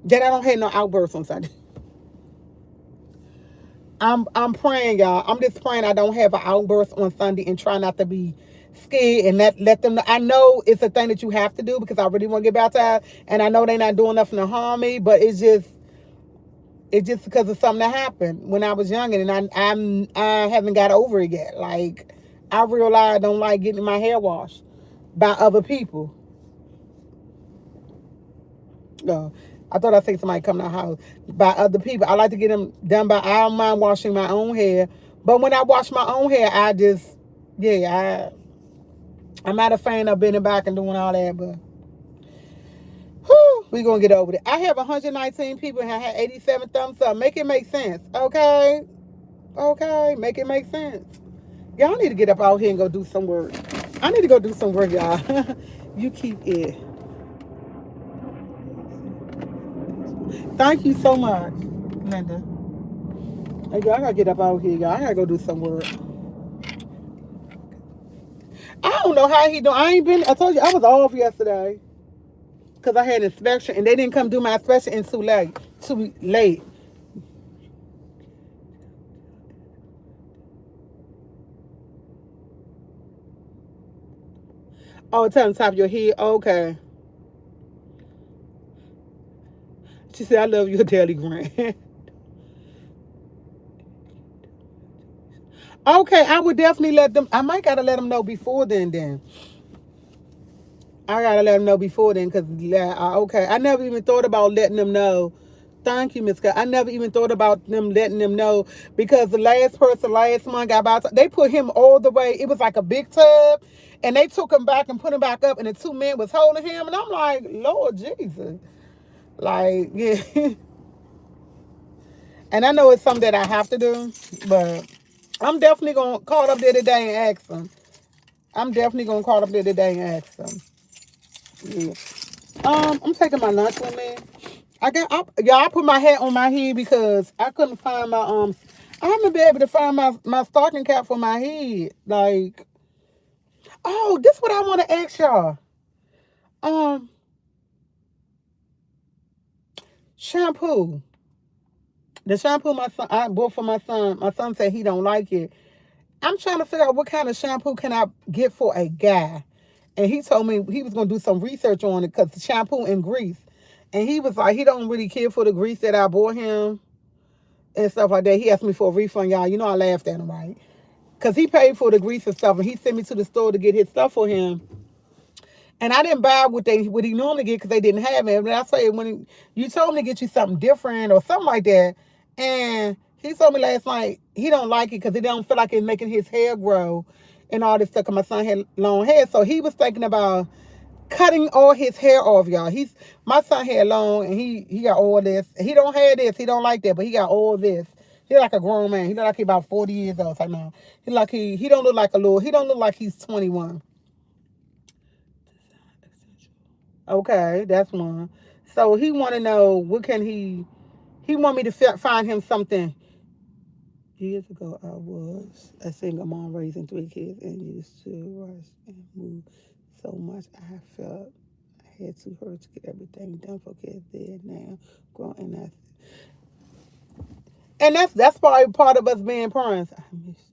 that I don't have no outbursts on Sunday. I'm praying, y'all. I'm just praying I don't have an outburst on Sunday and try not to be scared and let them know. I know it's a thing that you have to do because I really want to get baptized, and I know they're not doing nothing to harm me, but it's just because of something that happened when I was young, and I haven't got over it yet. Like I realize I don't like getting my hair washed by other people. No. I thought I seen somebody come to the house by other people. I like to get them done by. I don't mind washing my own hair, but when I wash my own hair, I just, yeah, I'm not a fan of bending back and doing all that, but whew, we gonna get over it. I have 119 people and I had 87 thumbs up. Make it make sense, okay? Okay, make it make sense. Y'all need to get up out here and go do some work. I need to go do some work, y'all. You keep it. Thank you so much, Linda. Hey, y'all, I gotta get up out here, y'all. I gotta go do some work. I don't know how he doing. I ain't been. I told you I was off yesterday because I had an inspection and they didn't come do my inspection in too late. Too late. Oh, it's on top of your head. Okay. She said, "I love your daily grant." Okay, I would definitely let them. I might gotta let them know before then. Then I gotta let them know before then because okay, I never even thought about letting them know. Thank you, Miss Scott. I never even thought about them letting them know because the last person last month got about they put him all the way. It was like a big tub, and they took him back and put him back up, and the two men was holding him, and I'm like, Lord Jesus, like yeah. And I know it's something that I have to do, but I'm definitely gonna call up there today and ask them. I'm definitely gonna call up there today and ask them. Yeah. I'm taking my lunch with me. I put my hat on my head because I couldn't find my I haven't been able to find my stocking cap for my head. Like, oh, this is what I want to ask y'all. Um, shampoo. The shampoo my son I bought for my son. My son said he don't like it. I'm trying to figure out what kind of shampoo can I get for a guy. And he told me he was gonna do some research on it because the shampoo and grease. And he was like, he don't really care for the grease that I bought him and stuff like that. He asked me for a refund, y'all. You know I laughed at him, right? Because he paid for the grease and stuff, and he sent me to the store to get his stuff for him. And I didn't buy what he normally get because they didn't have it. And I say you told me to get you something different or something like that, and he told me last night he don't like it because he don't feel like it's making his hair grow and all this stuff. Cause my son had long hair, so he was thinking about cutting all his hair off, y'all. My son had long and he got all this. He don't have this. He don't like that, but he got all this. He like a grown man. He look like he about 40 years old. Like no, he don't look like a little. He don't look like he's 21. Okay, that's one. So he want to know what can he. He want me to find him something. Years ago, I was a single mom raising 3 kids and used to rush and move so much. I felt I had to hurt to get everything done for kids. Dead now, grown, that's probably part of us being parents. I missed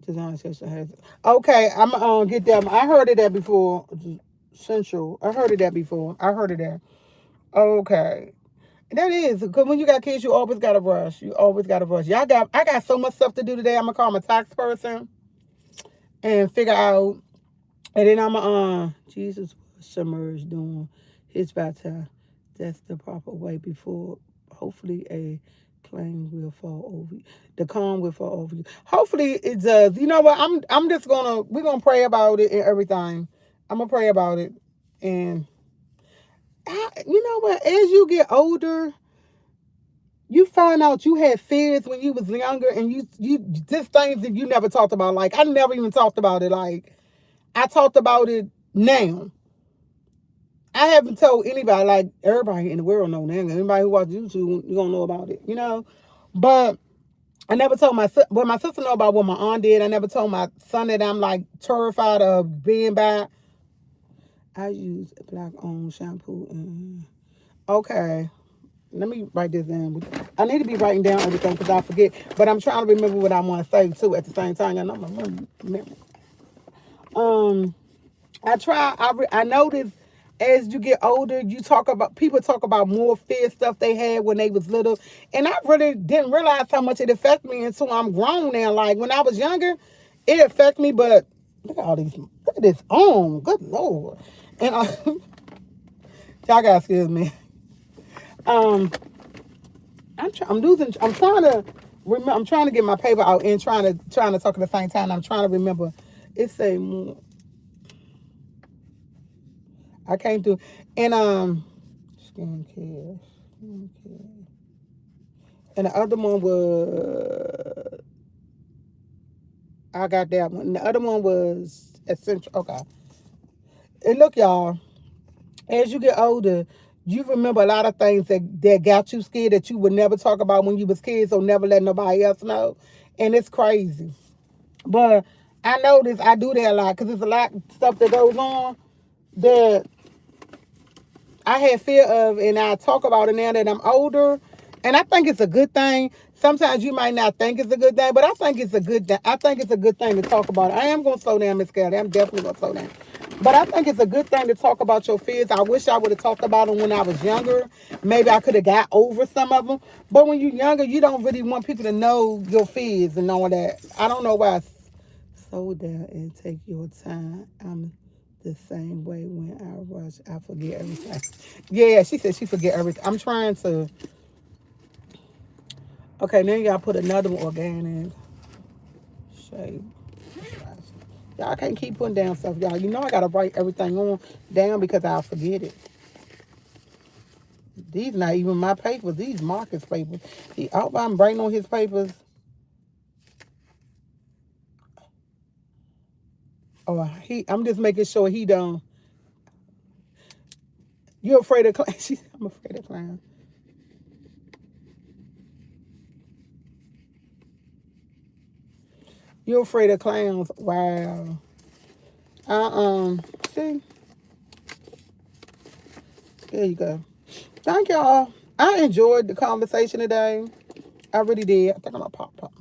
it. Okay, I'm gonna get them. I heard of that before. Central. I heard of that before. I heard of that. Okay. That is because when you got kids, you always gotta rush. You always gotta rush. I got so much stuff to do today. I'm gonna call my tax person and figure out. And then I'm Jesus was submerged doing his baptism. That's the proper way before. Hopefully a plane will fall over you. The calm will fall over you. Hopefully it does. You know what? We're gonna pray about it and everything. I'm gonna pray about it and. You know what? As you get older, you find out you had fears when you was younger, and you just things that you never talked about. Like I never even talked about it. Like I talked about it now. I haven't told anybody. Like everybody in the world know now. Anybody who watches YouTube, you gonna know about it. You know, but I never told my sister know about what my aunt did. I never told my son that I'm like terrified of being back. I use black-owned shampoo. Okay. Let me write this down. I need to be writing down everything because I forget. But I'm trying to remember what I want to say too at the same time. I know my memory. I notice as you get older, people talk about more fear stuff they had when they was little. And I really didn't realize how much it affected me until I'm grown now. Like when I was younger, it affected me, but look at this on. Good Lord. And y'all gotta excuse me. I'm trying to I'm trying to get my paper out and trying to talk at the same time. I'm trying to remember. It say more. I can't do. And skincare, skincare. And the other one was I got that one. The other one was essential. Okay. And look, y'all. As you get older, you remember a lot of things that got you scared that you would never talk about when you was kids or never let nobody else know. And it's crazy. But I notice I do that a lot because there's a lot of stuff that goes on that I had fear of, and I talk about it now that I'm older. And I think it's a good thing. Sometimes you might not think it's a good thing, but I think it's a good thing. I think it's a good thing to talk about. I am going to slow down, Miss Kelly. I'm definitely going to slow down. But I think it's a good thing to talk about your fears. I wish I would have talked about them when I was younger. Maybe I could have got over some of them. But when you're younger, you don't really want people to know your fears and all that. I don't know why. Slow down and take your time. I'm the same way when I rush. I forget everything. Yeah, she said she forget everything. I'm trying to. Okay, then y'all put another organic shape. Y'all can't keep putting down stuff, y'all. You know I gotta write everything on down because I'll forget it. These not even my papers. These Marcus papers. I hope I'm writing on his papers. Oh, I'm just making sure he don't. You afraid of clowns? I'm afraid of clowns. You're afraid of clowns? Wow. See, there you go. Thank y'all. I enjoyed the conversation today. I really did. I think I'm gonna pop. Pop.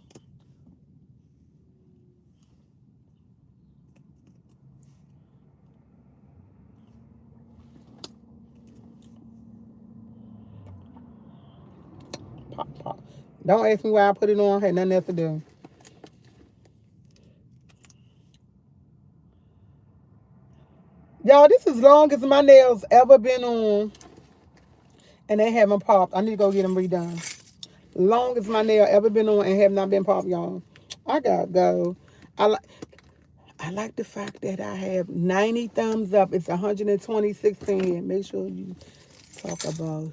Don't ask me why I put it on. Had nothing else to do. Y'all, this is long as my nails ever been on, and they haven't popped. I need to go get them redone. Long as my nail ever been on and have not been popped, y'all. I gotta go. I like. I like the fact that I have 90 thumbs up. It's 126 in. Make sure you talk about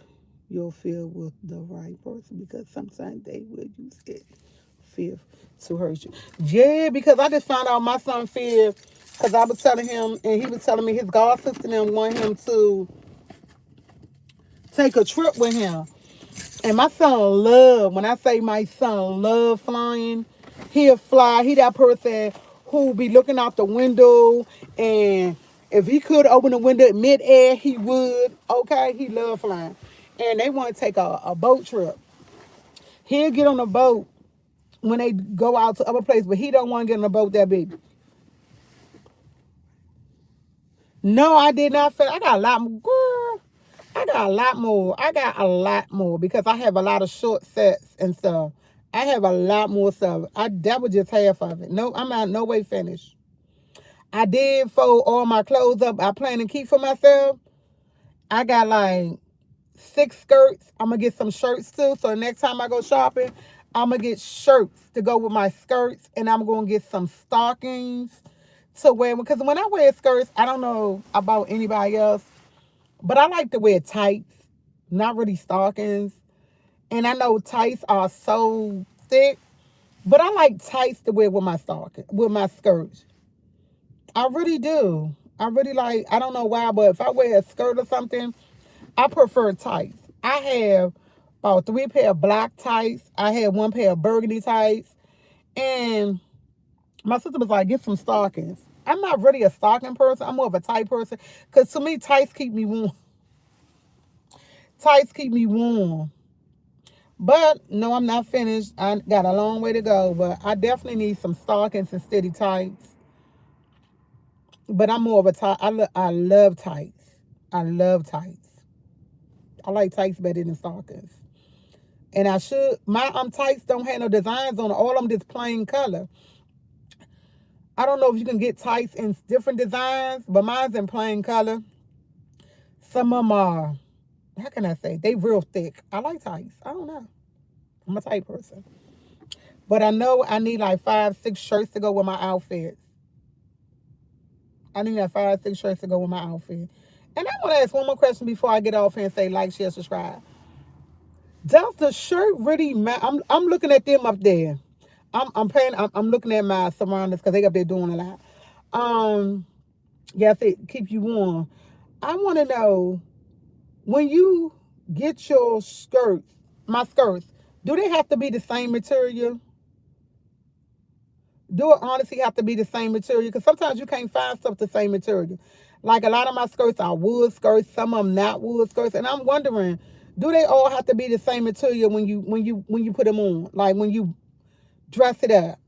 your fear with the right person because sometimes they will use it fear to hurt you. Yeah, because I just found out my son feared because I was telling him and he was telling me his god sister and them want him to take a trip with him. And my son love, when I say my son love flying, he'll fly. He that person who be looking out the window and if he could open the window in midair, he would. Okay, he love flying. And they want to take a boat trip. He'll get on a boat when they go out to other places, but he don't want to get on a boat that big. No, I did not feel. I got a lot more. Girl, I got a lot more. I got a lot more because I have a lot of short sets and stuff. I have a lot more stuff. That was just half of it. No, I'm not no way finished. I did fold all my clothes up. I plan to keep for myself. I got like 6 skirts. I'm gonna get some shirts too. So next time I go shopping, I'm gonna get shirts to go with my skirts, and I'm gonna get some stockings to wear. Because when I wear skirts, I don't know about anybody else, but I like to wear tights, not really stockings. And I know tights are so thick, but I like tights to wear with my stocking, with my skirts. I really do. I really like. I don't know why, but if I wear a skirt or something, I prefer tights. I have about 3 pair of black tights. I had 1 pair of burgundy tights, and my sister was like, "Get some stockings." I'm not really a stocking person. I'm more of a tight person because to me, tights keep me warm. Tights keep me warm. But no, I'm not finished. I got a long way to go, but I definitely need some stockings and steady tights. But I'm more of a tight. I love tights. I love tights. I like tights better than stockings. And I should. My tights don't have no designs on it. All of them just plain color. I don't know if you can get tights in different designs, but mine's in plain color. Some of them are. How can I say? They real thick. I like tights. I don't know. I'm a tight person. But I know I need like 5, 6 shirts to go with my outfits. I need like 5, 6 shirts to go with my outfit. And I want to ask one more question before I get off here and say like, share, subscribe. Does the shirt really matter? I'm looking at them up there. I'm looking at my surroundings because they up there doing a lot. Um, yes, it keep you warm. I want to know when you get your skirts, my skirts, do they have to be the same material? Do it honestly have to be the same material? Because sometimes you can't find stuff the same material. Like a lot of my skirts are wool skirts, some of them not wool skirts, and I'm wondering, do they all have to be the same material when you put them on? Like when you dress it up,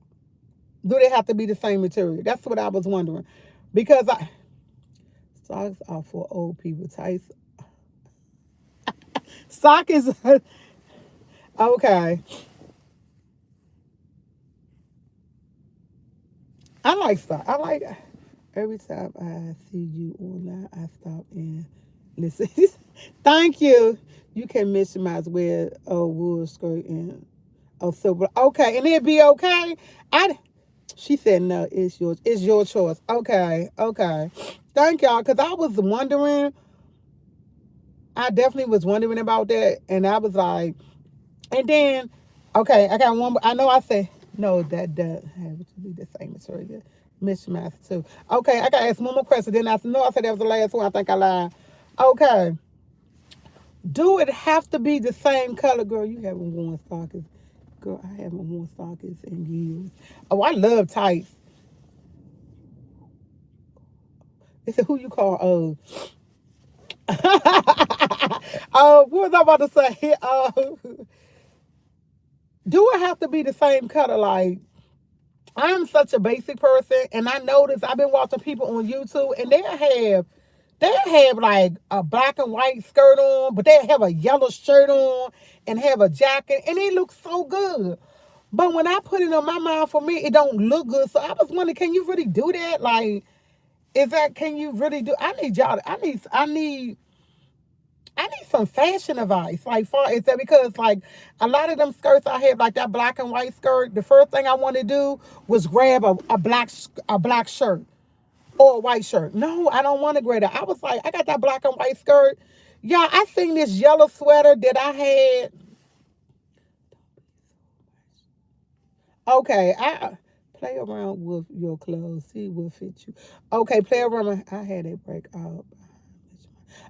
do they have to be the same material? That's what I was wondering, because socks are for old people. Tights, sock is okay. I like stuff. I like every time I see you online, I stop and listen. Thank you. You can mention my wear a wool skirt and a silver. Okay, and it'd be okay. I. She said no. It's yours. It's your choice. Okay. Okay. Thank y'all. Cause I was wondering. I definitely was wondering about that, and I was like, and then, okay, I got one. I know I said no. That does have to be the same material. Mismatch too. Okay, I got to ask one more question. Then I said no. I said that was the last one. I think I lied. Okay, do it have to be the same color, girl? You haven't worn stockings, girl. I haven't worn stockings in years. Oh, I love tights. They said who you call? What was I about to say? Do it have to be the same color? Like, I'm such a basic person, and I notice I've been watching people on YouTube, and they have like a black and white skirt on, but they have a yellow shirt on and have a jacket, and it looks so good. But when I put it on my mind, for me, it don't look good. So I was wondering, can you really do that? Like, can you really do? I need y'all. I need some fashion advice. Like, far is that because like a lot of them skirts I have, like that black and white skirt. The first thing I want to do was grab a black shirt or a white shirt. No, I don't want to grab that. I was like, I got that black and white skirt. Yeah, I seen this yellow sweater that I had. Okay, I play around with your clothes. See what fits you. Okay, play around. I had it break out.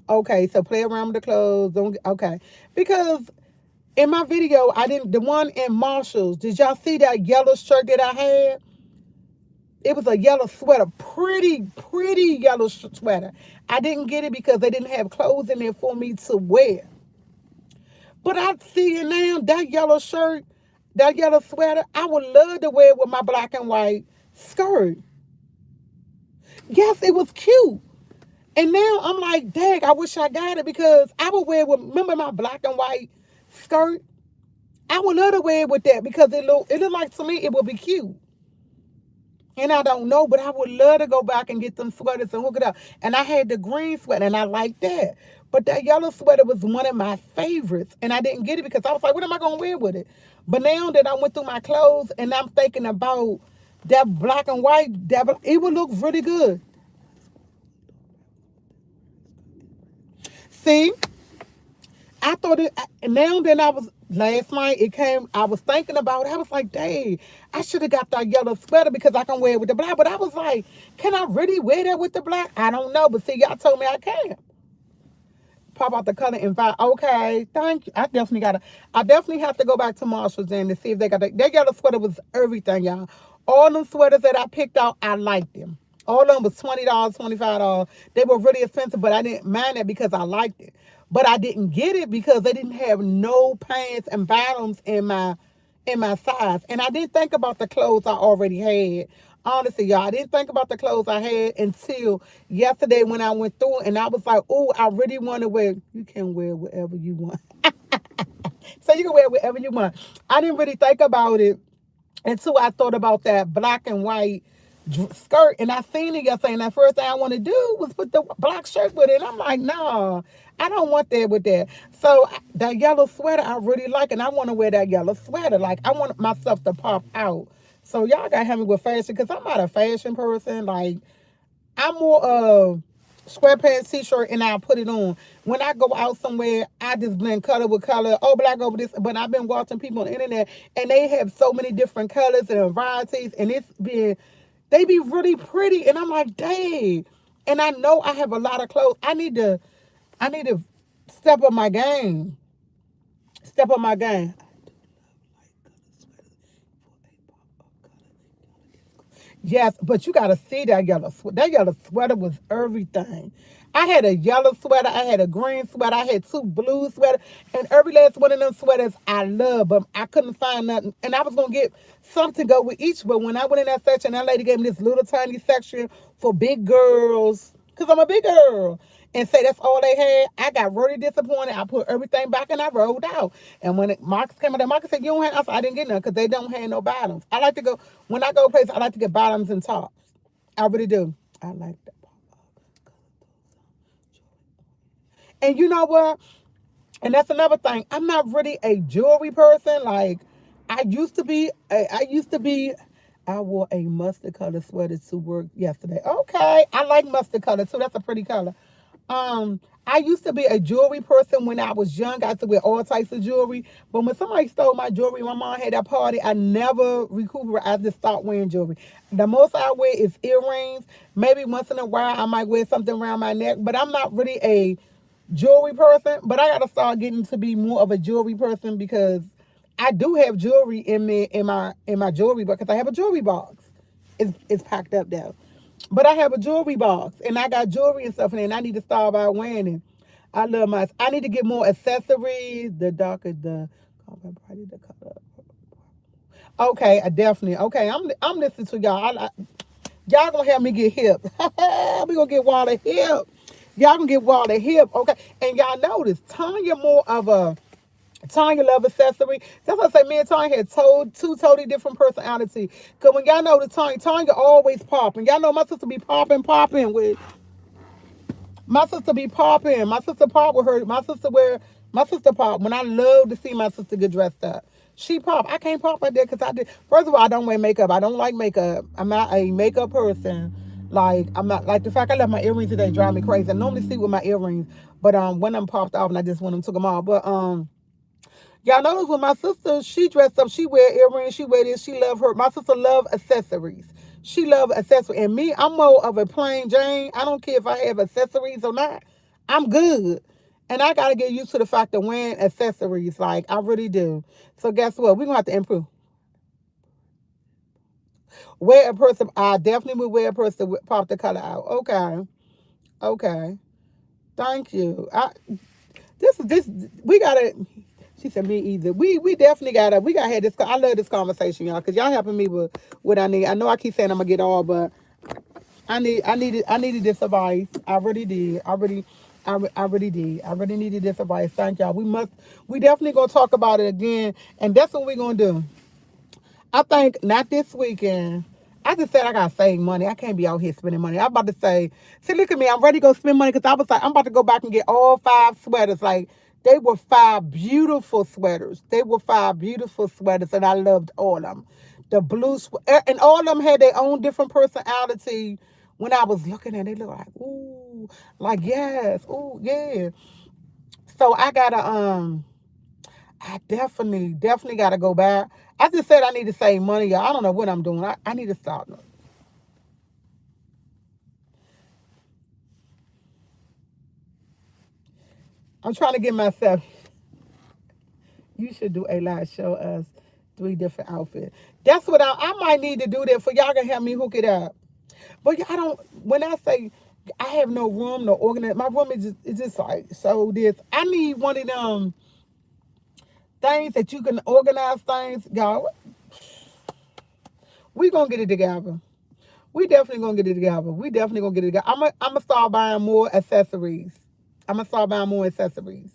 Okay, so play around with the clothes. Don't okay. Because in my video, I didn't the one in Marshalls, did y'all see that yellow shirt that I had? It was a yellow sweater. Pretty, pretty yellow sweater. I didn't get it because they didn't have clothes in there for me to wear. But I see it now, that yellow shirt, that yellow sweater, I would love to wear it with my black and white skirt. Yes, it was cute. And now I'm like, dang, I wish I got it because I would wear it with, remember my black and white skirt? I would love to wear it with that because it look like to me it would be cute. And I don't know, but I would love to go back and get them sweaters and hook it up. And I had the green sweater and I liked that. But that yellow sweater was one of my favorites. And I didn't get it because I was like, what am I going to wear with it? But now that I went through my clothes and I'm thinking about that black and white, it would look really good. See, I thought it, now then I was, last night it came, I was thinking about it. I was like, dang, I should have got that yellow sweater because I can wear it with the black. But I was like, can I really wear that with the black? I don't know. But see, y'all told me I can. Pop out the color and find, okay, thank you. I definitely have to go back to Marshalls and to see if they got that yellow sweater was everything, y'all. All them sweaters that I picked out, I liked them. All of them was $20, $25. They were really expensive, but I didn't mind it because I liked it. But I didn't get it because they didn't have no pants and bottoms in my size. And I didn't think about the clothes I already had. Honestly, y'all, I didn't think about the clothes I had until yesterday when I went through it. And I was like, oh, I really want to wear. You can wear whatever you want. So you can wear whatever you want. I didn't really think about it until I thought about that black and white skirt. And I seen it yesterday. And the first thing I want to do was put the black shirt with it. And I'm like, nah, I don't want that with that. So that yellow sweater I really like, and I want to wear that yellow sweater. Like I want myself to pop out. So y'all gotta help me with fashion because I'm not a fashion person. Like I'm more sweatpants, t-shirt, and I'll put it on. When I go out somewhere, I just blend color with color. Oh, black over this. But I've been watching people on the internet, and they have so many different colors and varieties, and they be really pretty. And I'm like, dang. And I know I have a lot of clothes. I need to step up my game. Step up my game. Yes, but you gotta see that yellow sweater. That yellow sweater was everything. I had a yellow sweater, I had a green sweater, I had two blue sweaters, and every last one of them sweaters I love, but I couldn't find nothing. And I was gonna get something to go with each, but when I went in that section, that lady gave me this little tiny section for big girls, because I'm a big girl. And say that's all they had. I got really disappointed. I put everything back and I rolled out. And when Marcus came out there, Marcus said, "You don't have," I said, "I didn't get none because they don't have no bottoms." I like to go, when I go places, I like to get bottoms and tops. I really do. I like that. And you know what? And that's another thing. I'm not really a jewelry person. Like I used to be. I used to be. I wore a mustard color sweater to work yesterday. Okay, I like mustard color too. That's a pretty color. I used to be a jewelry person when I was young. I used to wear all types of jewelry. But when somebody stole my jewelry, my mom had that party, I never recuperated. I just stopped wearing jewelry. The most I wear is earrings. Maybe once in a while I might wear something around my neck. But I'm not really a jewelry person. But I gotta start getting to be more of a jewelry person because I do have jewelry in my jewelry box because I have a jewelry box. It's packed up there. But I have a jewelry box and I got jewelry and stuff in it and I need to start by wearing it. I need to get more accessories. The darker the brighter the color. Okay, I definitely. Okay, I'm listening to y'all. Y'all gonna help me get hip. We gonna get Wally hip. Y'all gonna get Wally hip. Okay, and y'all notice Tanya more of a Tanya love accessory. That's why I say me and Tanya had two totally different personalities. Cause when y'all know the Tanya always popping. Y'all know my sister be popping with my sister be popping. My sister pop with her. My sister pop. When I love to see my sister get dressed up. She pop. I can't pop like that because I did. First of all, I don't wear makeup. I don't like makeup. I'm not a makeup person. Like I'm not like the fact I left my earrings today drive me crazy. I normally sleep with my earrings, but when I'm popped off and I just went and took them off. But y'all notice when my sister, she dressed up, she wear earrings, she wear this, she love her. My sister love accessories. She love accessories. And me, I'm more of a plain Jane. I don't care if I have accessories or not. I'm good. And I got to get used to the fact of wearing accessories. Like, I really do. So guess what? We're going to have to improve. Wear a person, I definitely would wear a person with pop the color out. Okay. Okay. Thank you. This we gotta. She said me either. We definitely gotta have this. I love this conversation, y'all, because y'all helping me with what I need. I know I keep saying I'm gonna get all, but I needed this advice. I really did. I really did. I really needed this advice. Thank y'all. We definitely gonna talk about it again, and that's what we're gonna do. I think not this weekend. I just said I gotta save money. I can't be out here spending money. I'm about to say, see, look at me. I'm ready to go spend money because I was like, I'm about to go back and get all 5 sweaters. Like they were 5 beautiful sweaters. They were 5 beautiful sweaters, and I loved all of them. The blue and all of them had their own different personality. When I was looking at it, they look like ooh, like yes, ooh yeah. So I definitely got to go back. I just said I need to save money, y'all. I don't know what I'm doing. I need to stop. I'm trying to get myself. You should do a live show us 3 different outfits. That's what I might need to do that for y'all can help me hook it up. But y'all don't. When I say I have no room, no organize, my room is just like so. This I need one of them things that you can organize things, y'all. We gonna get it together. We definitely gonna get it together. We definitely gonna get it together. I'm gonna start buying more accessories. I'm gonna start buying more accessories.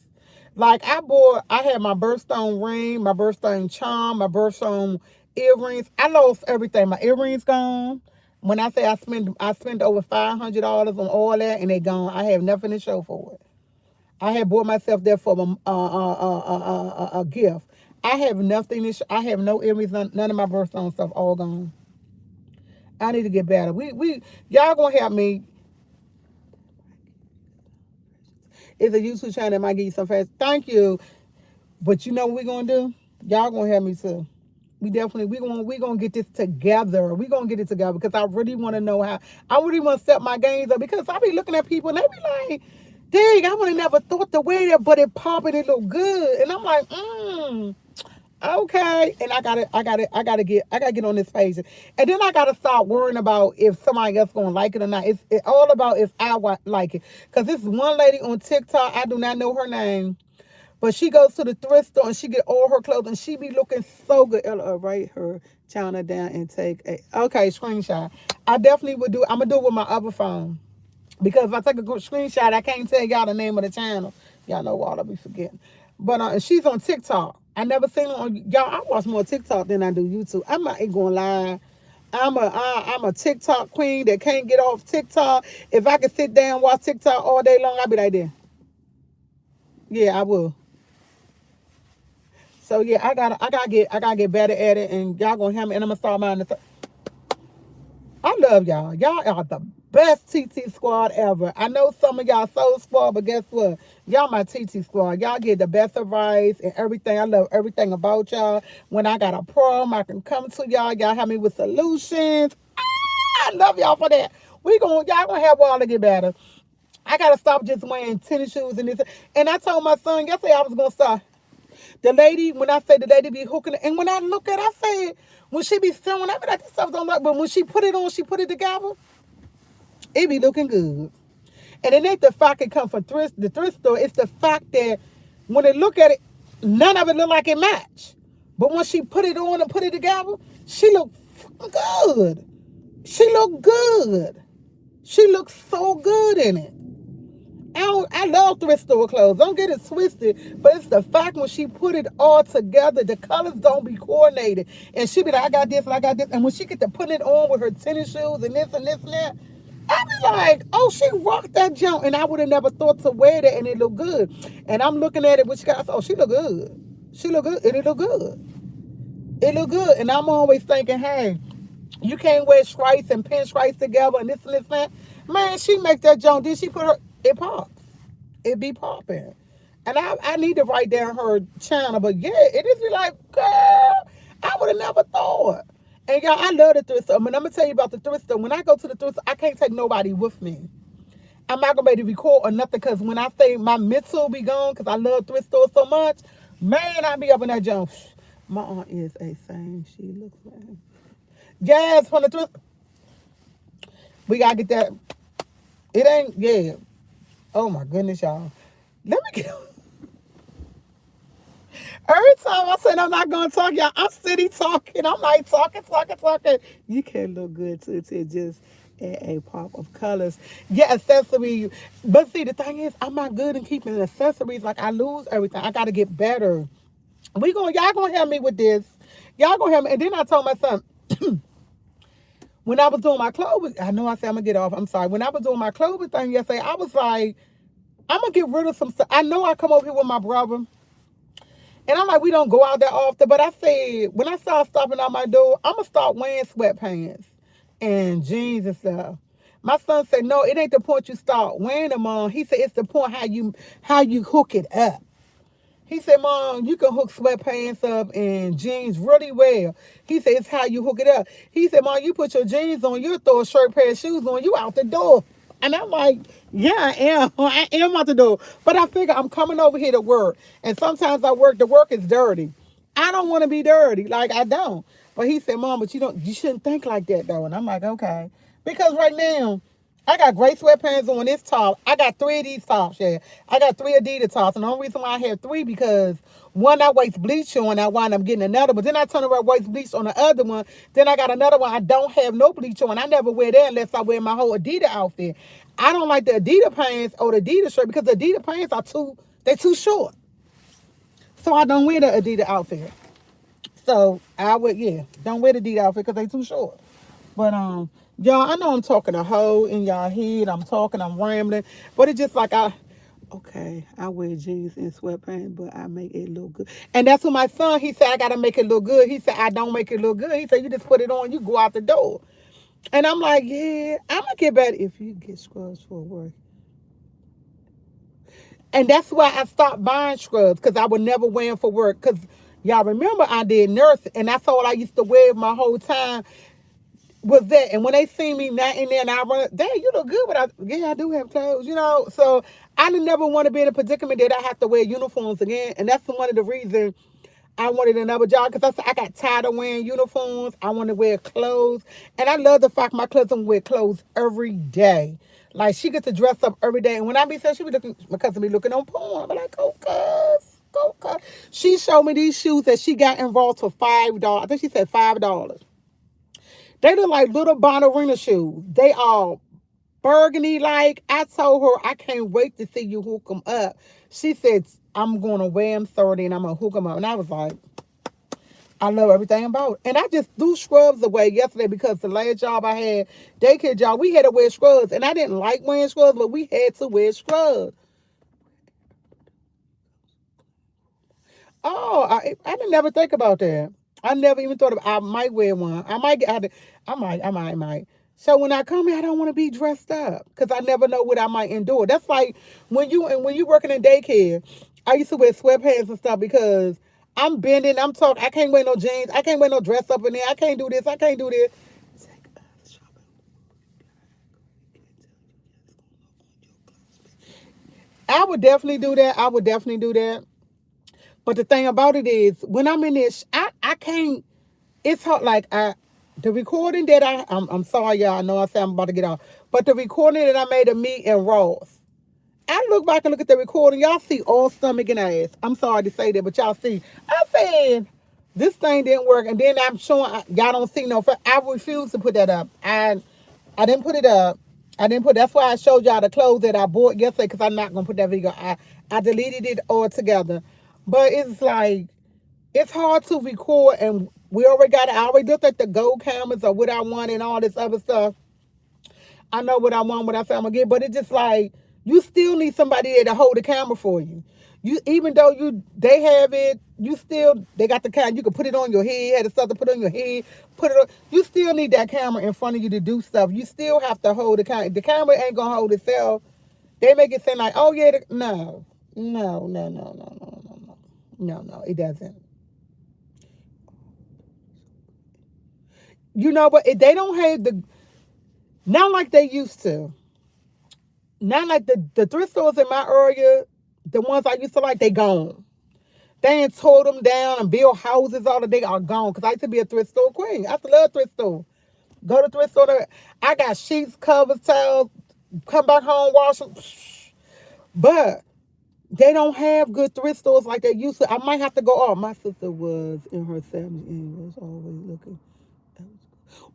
Like I had my birthstone ring, my birthstone charm, my birthstone earrings. I lost everything. My earrings gone. When I say I spend over $500 on all that and they gone. I have nothing to show for it. I had bought myself there for a gift. I have nothing. I have no earrings. None of my birthstone stuff all gone. I need to get better. Y'all gonna help me. It's a YouTube channel that might give you some fast. Thank you. But you know what we gonna do? Y'all gonna help me too. We gonna get this together. We gonna get it together because I really want to know how. I really want to set my gains up because I be looking at people and they be like, "Dang, I would have never thought to wear that, but it pop and it look good." And I'm like, okay. And I gotta get on this page, and then I gotta stop worrying about if somebody else gonna like it or not. It's all about if I like it. Cause this one lady on TikTok, I do not know her name. But she goes to the thrift store and she get all her clothes and she be looking so good. Ella, write her channel down and take a screenshot. I definitely would do. I'm gonna do it with my other phone because if I take a good screenshot, I can't tell y'all the name of the channel. Y'all know what I'll be forgetting. But she's on TikTok. I never seen her on y'all. I watch more TikTok than I do YouTube. I'm not even gonna lie. I'm a TikTok queen that can't get off TikTok. If I could sit down and watch TikTok all day long, I'd be like there. Yeah, I will. So yeah, I gotta get better at it, and y'all gonna help me, and I'm gonna start mine. I love y'all. Y'all are the best TT squad ever. I know some of y'all so squad, but guess what? Y'all my TT squad. Y'all get the best advice and everything. I love everything about y'all. When I got a problem, I can come to y'all. Y'all help me with solutions. I love y'all for that. Y'all gonna help all to get better. I gotta stop just wearing tennis shoes and this. And I told my son yesterday I was gonna stop. The lady, when I say the lady be hooking, and when I look at it, I say, when she be filming, I be like, this stuff don't look, but when she put it on, she put it together, it be looking good. And it ain't the fact it come from the thrift store, it's the fact that when they look at it, none of it look like it match. But when she put it on and put it together, she look good. She look good. She looks so good in it. I love thrift store clothes. Don't get it twisted. But it's the fact when she put it all together, the colors don't be coordinated. And she be like, I got this and I got this. And when she get to put it on with her tennis shoes and this and this and that, I be like, oh, she rocked that jump. And I would have never thought to wear that and it look good. And I'm looking at it, which guys, oh, she look good. She look good and it look good. It look good. And I'm always thinking, hey, you can't wear stripes and pinstripes together and this and this and that. Man, she make that jump. Did she put her, it pops. It be popping. And I need to write down her channel. But yeah, it is be like, girl, I would have never thought. And y'all, I love the thrift store. I mean, I'm going to tell you about the thrift store. When I go to the thrift store, I can't take nobody with me. I'm not going to be able to record or nothing because when I say my mental be gone because I love thrift stores so much, man, I be up in that jump. My aunt is a same. She looks like Jazz from the thrift. We got to get that. It ain't, yeah. Oh my goodness, y'all. Let me get. Every time I said I'm not gonna talk, y'all, I'm steady talking. I'm like talking. You can look good too, just add a pop of colors. Yeah, accessories. But see, the thing is, I'm not good in keeping accessories. Like I lose everything. I gotta get better. Y'all gonna help me with this. Y'all gonna help me. And then I told my son, when I was doing my clothing, I know I said I'm gonna get off. I'm sorry. When I was doing my clothing thing yesterday, I was like, I'm gonna get rid of some stuff. I know I come over here with my brother, and I'm like, we don't go out that often. But I said, when I start stopping out my door, I'm gonna start wearing sweatpants and jeans and stuff. My son said, no, it ain't the point you start wearing them on. He said, it's the point how you hook it up. He said, Mom, you can hook sweatpants up and jeans really well. He said, it's how you hook it up. He said, Mom, you put your jeans on, you throw a shirt, pair of shoes on, you out the door. And I'm like, yeah, I am. I am out the door. But I figure I'm coming over here to work. And sometimes the work is dirty. I don't want to be dirty. Like, I don't. But he said, Mom, but you shouldn't think like that, though. And I'm like, okay. Because right now, I got gray sweatpants on this top. I got 3 of these tops, yeah. I got 3 Adidas tops. And the only reason why I have 3 because one I waste bleach on, I wind up getting another. But then I turn around waste bleach on the other one. Then I got another one I don't have no bleach on. I never wear that unless I wear my whole Adidas outfit. I don't like the Adidas pants or the Adidas shirt because the Adidas pants they're too short. So I don't wear the Adidas outfit. So don't wear the Adidas outfit because they too short. But y'all, I know I'm talking a hoe in y'all head. I'm rambling. But it's just like Okay, I wear jeans and sweatpants, but I make it look good. And that's what my son, he said, I gotta make it look good. He said, I don't make it look good. He said, you just put it on, you go out the door. And I'm like, yeah, I'm gonna get better if you get scrubs for work. And that's why I stopped buying scrubs, because I would never wear them for work. Because y'all remember I did nursing, and that's all I used to wear my whole time was that. And when they see me not in there and I run, dang, you look good, but I do have clothes. So I didn't never want to be in a predicament that I have to wear uniforms again. And that's one of the reasons I wanted another job, because I got tired of wearing uniforms. I want to wear clothes. And I love the fact my cousin wear clothes every day. Like, she gets to dress up every day. And when I be saying, she be looking, my cousin be looking on porn. I be like, go, cuz. Go, cuz. She showed me these shoes that she got involved for $5. I think she said $5. They look like little ballerina shoes. They are burgundy like. I told her I can't wait to see you hook them up. She said, I'm going to wear them 30 and I'm going to hook them up. And I was like, I love everything about it. And I just threw scrubs away yesterday because the last job I had, daycare job, we had to wear scrubs. And I didn't like wearing scrubs, but we had to wear scrubs. Oh, I didn't never think about that. I never even thought of. I might wear one. I might get. I might. So when I come here, I don't want to be dressed up because I never know what I might endure. That's like when you working in daycare. I used to wear sweatpants and stuff because I'm bending. I'm talking. I can't wear no jeans. I can't wear no dress up in there. I can't do this. I can't do this. I would definitely do that. I would definitely do that. But the thing about it is, when I'm in this, I can't. It's hard. Like the recording that I'm sorry, y'all. I know I say I'm about to get off, but the recording that I made of me and Ross, I look back and look at the recording. Y'all see all stomach and ass. I'm sorry to say that, but y'all see. I said this thing didn't work, and then I'm showing y'all don't see no. I refuse to put that up. I didn't put it up. I didn't put. That's why I showed y'all the clothes that I bought yesterday because I'm not gonna put that video. I deleted it altogether. But it's like it's hard to record, and we already got it. I already looked at the gold cameras or what I want and all this other stuff. I know what I want, what I say I'm gonna get, but it's just like you still need somebody there to hold the camera for you. You even though they have it, you still they got the camera. You can put it on your head, had the stuff to put on your head, put it on. You still need that camera in front of you to do stuff. You still have to hold the camera. The camera ain't gonna hold itself. They make it seem like, oh yeah, no, no, no, no, no, no, no, no, no, no, it doesn't. You know, but they don't have not like they used to. Not like the thrift stores in my area, the ones I used to like, they gone. They ain't tore them down and build houses all the day are gone. Cause I used to be a thrift store queen. I used to love thrift store. Go to thrift store. I got sheets, covers, towels. Come back home, wash them. But they don't have good thrift stores like they used to. I might have to go. Oh, my sister was in her 70s and was always looking.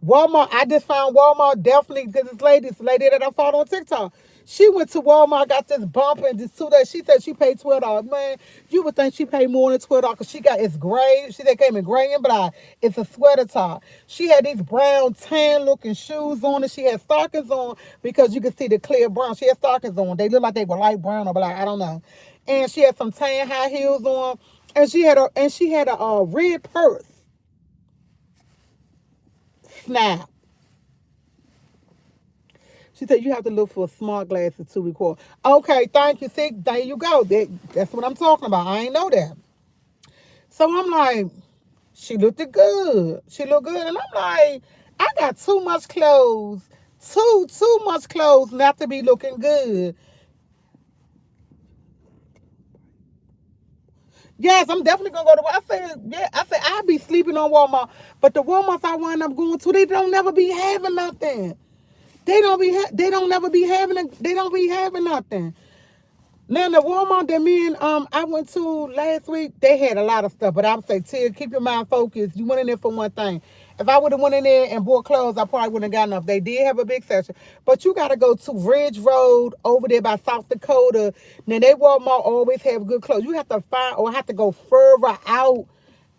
Walmart, I just found Walmart definitely because this lady that I followed on TikTok. She went to Walmart, got this bump and this suit that she said she paid $12. Man, you would think she paid more than $12 because she got it's gray. She said came in gray and black. It's a sweater top. She had these brown tan looking shoes on and she had stockings on because you could see the clear brown. She had stockings on. They looked like they were light brown or black. I don't know. And she had some tan high heels on. And she had a red purse. Snap. She said you have to look for smart glasses to record. Okay, thank you. See, there you go. That's what I'm talking about. I ain't know that. So I'm like, she looked good. She looked good. And I'm like, I got too much clothes. Too much clothes not to be looking good. Yes, I'm definitely gonna go to. I said, yeah. I said I'll be sleeping on Walmart, but the Walmarts I wind up going to, they don't never be having nothing. They don't never be having. They don't be having nothing. Now the Walmart that me and I went to last week, they had a lot of stuff. But I would say, Tia, keep your mind focused. You went in there for one thing. If I would have went in there and bought clothes, I probably wouldn't have got enough. They did have a big section. But you got to go to Ridge Road over there by South Dakota. Now, they Walmart always have good clothes. You have to find or have to go further out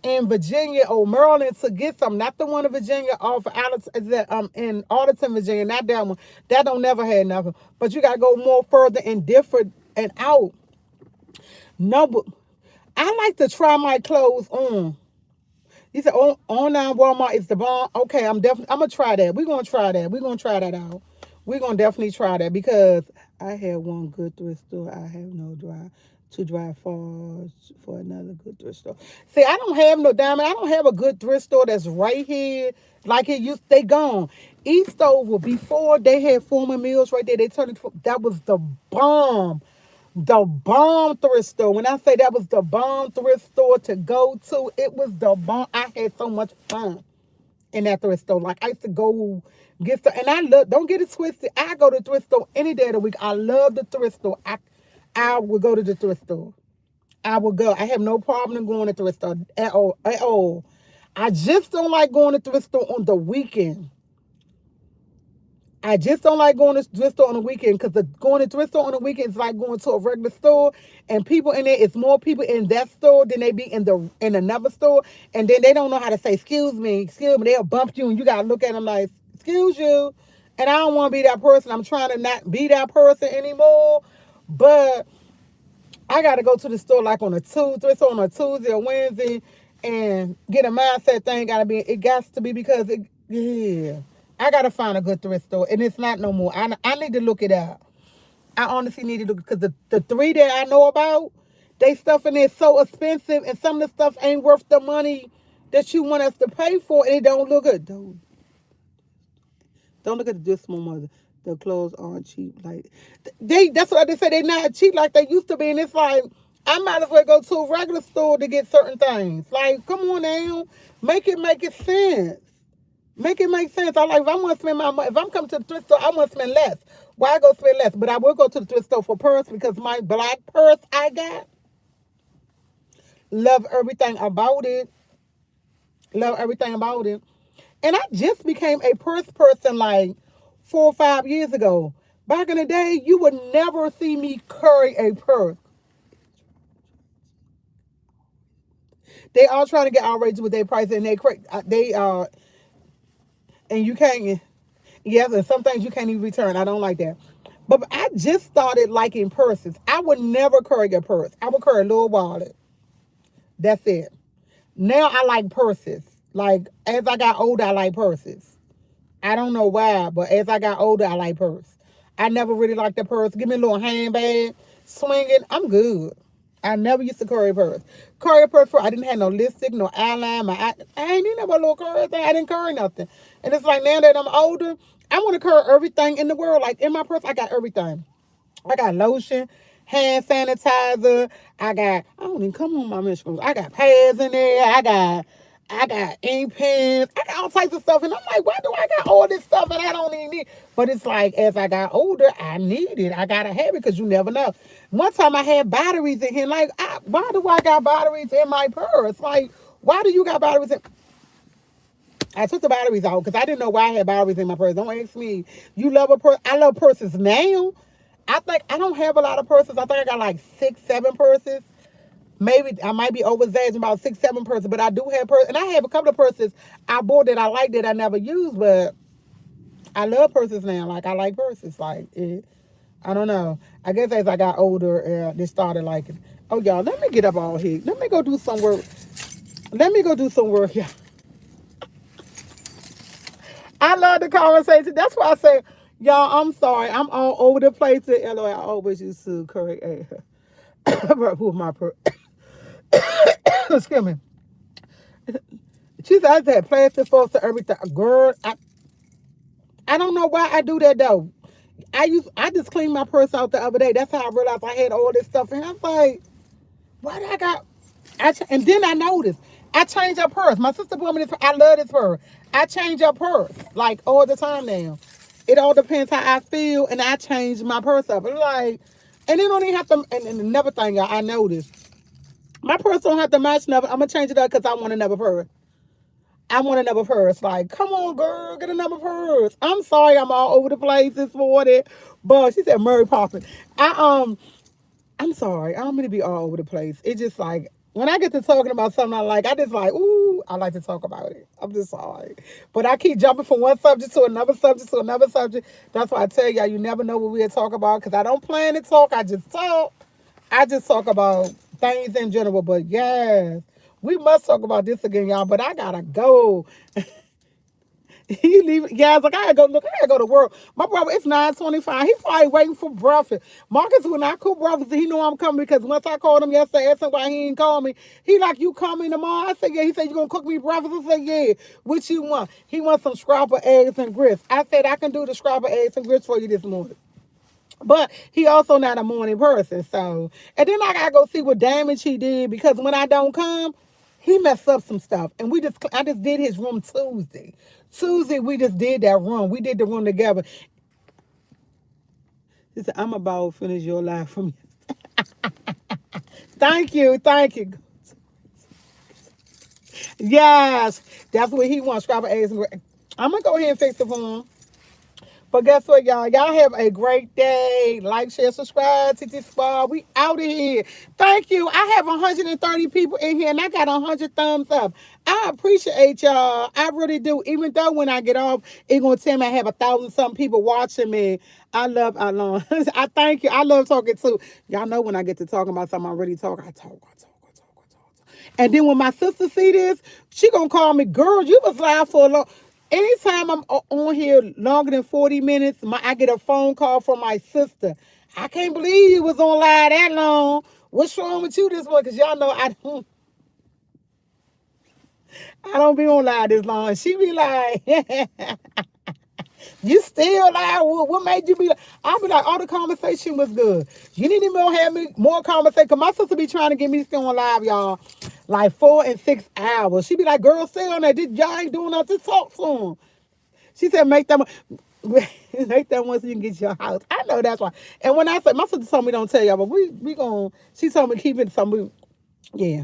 in Virginia or Maryland to get some. Not the one in Virginia off of in Arlington, Virginia. Not that one. That don't never had nothing. But you got to go more further in different and out. No, but I like to try my clothes on. He said, "Oh, online Walmart is the bomb." Okay, I'm gonna try that. We're gonna try that. We're gonna try that out. We're gonna definitely try that because I had one good thrift store. I have no drive to drive for another good thrift store. See, I don't have no diamond. I don't have a good thrift store that's right here like it used. They gone. Eastover before they had former meals right there. They turned it. That was the bomb. The bomb thrift store. When I say that was the bomb thrift store to go to, it was the bomb. I had so much fun in that thrift store. Like I used to go get stuff, and I love. Don't get it twisted. I go to the thrift store any day of the week. I love the thrift store. I would go to the thrift store. I would go. I have no problem going to the thrift store at all. At all. I just don't like going to the thrift store on the weekend. I just don't like going to the thrift store on the weekend because going to the thrift store on the weekend is like going to a regular store, and people in there, it's more people in that store than they be in another store, and then they don't know how to say excuse me. They'll bump you, and you gotta look at them like excuse you, and I don't want to be that person. I'm trying to not be that person anymore, but I gotta go to the store like on a Tuesday, so on a Tuesday or Wednesday, and get a mindset thing. It got to be because it, yeah. I gotta find a good thrift store, and it's not no more. I need to look it up. I honestly need to look because the three that I know about, they stuff in there so expensive, and some of the stuff ain't worth the money that you want us to pay for, and it don't look good. Don't look at this one mother. The clothes aren't cheap. Like that's what they say. They not cheap like they used to be, and it's like I might as well go to a regular store to get certain things. Like, come on now, make it sense. Make it make sense. I like if I want to spend my money. If I'm coming to the thrift store, I want to spend less. Why go spend less? But I will go to the thrift store for purse because my black purse I got. Love everything about it. Love everything about it. And I just became a purse person like 4 or 5 years ago. Back in the day, you would never see me carry a purse. They all trying to get outrageous with their price, and and you can't. Yes, and some things you can't even return. I don't like that. But I just started liking purses. I would never carry a purse. I would carry a little wallet. That's it. Now I like purses. Like as I got older, I like purses. I don't know why, but as I got older, I like purse. I never really liked the purse. Give me a little handbag, swinging. I'm good. I never used to carry a purse. Carry a purse for I didn't have no lipstick, no eyeliner. I ain't need no little carry thing. I didn't carry nothing. And it's like now that I'm older, I want to carry everything in the world. Like in my purse, I got everything. I got lotion, hand sanitizer. I don't even come on my menstruals. I got pads in there. I got ink pens. I got all types of stuff. And I'm like, why do I got all this stuff and I don't even need? But it's like, as I got older, I need it. I got to have it because you never know. One time I had batteries in here. Like, why do I got batteries in my purse? Like, why do you got batteries in? I took the batteries out because I didn't know why I had batteries in my purse. Don't ask me. You love a purse? I love purses now. I think I don't have a lot of purses. I think I got like 6, 7 purses. Maybe I might be overexaggerating about 6, 7 purses, but I do have purses, and I have a couple of purses I bought that I like that I never used, but I love purses now. Like I like purses. Like I don't know. I guess as I got older, they started liking. Oh y'all, let me get up all here. Let me go do some work. Let me go do some work, y'all. I love the conversation. That's why I say, y'all, I'm sorry. I'm all over the place. LOL, I always used to correct who my excuse me. She said I had plastic forks to everything. Girl, I don't know why I do that though. I just cleaned my purse out the other day. That's how I realized I had all this stuff. And I was like, why did I got and then I noticed I change her purse. My sister bought me this. I love this purse. I change her purse like all the time now. It all depends how I feel, and I change my purse up. It's like, and it don't even have to. And another thing, y'all, I noticed my purse don't have to match nothing. I'm gonna change it up because I want another purse. I want another purse. Like, come on, girl, get another purse. I'm sorry, I'm all over the place this morning, but she said Mary Poppins. I'm sorry. I don't mean to be all over the place. It's just like when I get to talking about something I like, I just like, ooh, I like to talk about it. I'm just sorry. But I keep jumping from one subject to another subject to another subject. That's why I tell y'all, you never know what we'll talk about because I don't plan to talk. I just talk. I just talk about things in general. But yes, we must talk about this again, y'all. But I gotta go. He leave. Yeah, I was like, I gotta go. Look, I gotta go to work. My brother, it's 9:25. He probably waiting for breakfast. Marcus, when I cook breakfast, he know I'm coming because once I called him yesterday, asking why he ain't call me. He like, you coming tomorrow? I said, yeah. He said, you gonna cook me breakfast? I said, yeah. What you want? He wants some scrambled eggs and grits. I said, I can do the scrambled eggs and grits for you this morning. But he also not a morning person. So, and then I gotta go see what damage he did because when I don't come, he messed up some stuff. And I just did his room Tuesday. Tuesday, we just did that room. We did the room together. He said, I'm about to finish your life from you. Thank you. Thank you. Yes. That's what he wants. Scrabble eggs and I'm gonna go ahead and fix it for him. But guess what, y'all? Y'all have a great day. Like, share, subscribe to this spa. We out of here. Thank you. I have 130 people in here, and I got 100 thumbs up. I appreciate y'all. I really do. Even though when I get off, it's going to tell me I have 1,000 something people watching me. I love Alon. I thank you. I love talking too. Y'all know when I get to talking about something, I really talk. I talk. And then when my sister see this, she gonna call me, girl, you was live for a long. Anytime I'm on here longer than 40 minutes, I get a phone call from my sister. I can't believe you was on live that long. What's wrong with you this one? Because y'all know I don't be on live this long. She be like, you still live? What made you be like? I'll be like, oh, the conversation was good. You need to have me more conversation. Because my sister be trying to get me to stay on live, y'all. Like 4 and 6 hours. She be like, girl, stay on there. Y'all ain't doing nothing. Talk to him. She said, make them make that one so you can get your house. I know that's why. And when I said, my sister told me don't tell y'all, but we gonna. She told me keep it. Yeah.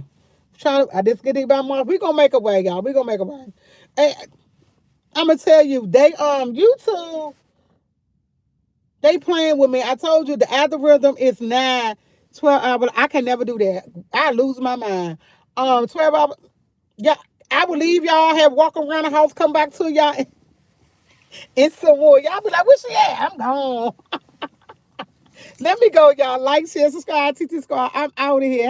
I just get it by month. We gonna make a way, y'all. We gonna make a way. And I'm gonna tell you, YouTube, they playing with me. I told you the algorithm is 12 hours. I can never do that. I lose my mind. 12 hours. Yeah, I will leave y'all, have walk around the house, come back to y'all in some more. Y'all be like, where she at? I'm gone. Let me go, y'all. Like, share, subscribe, TT Squad. I'm out of here.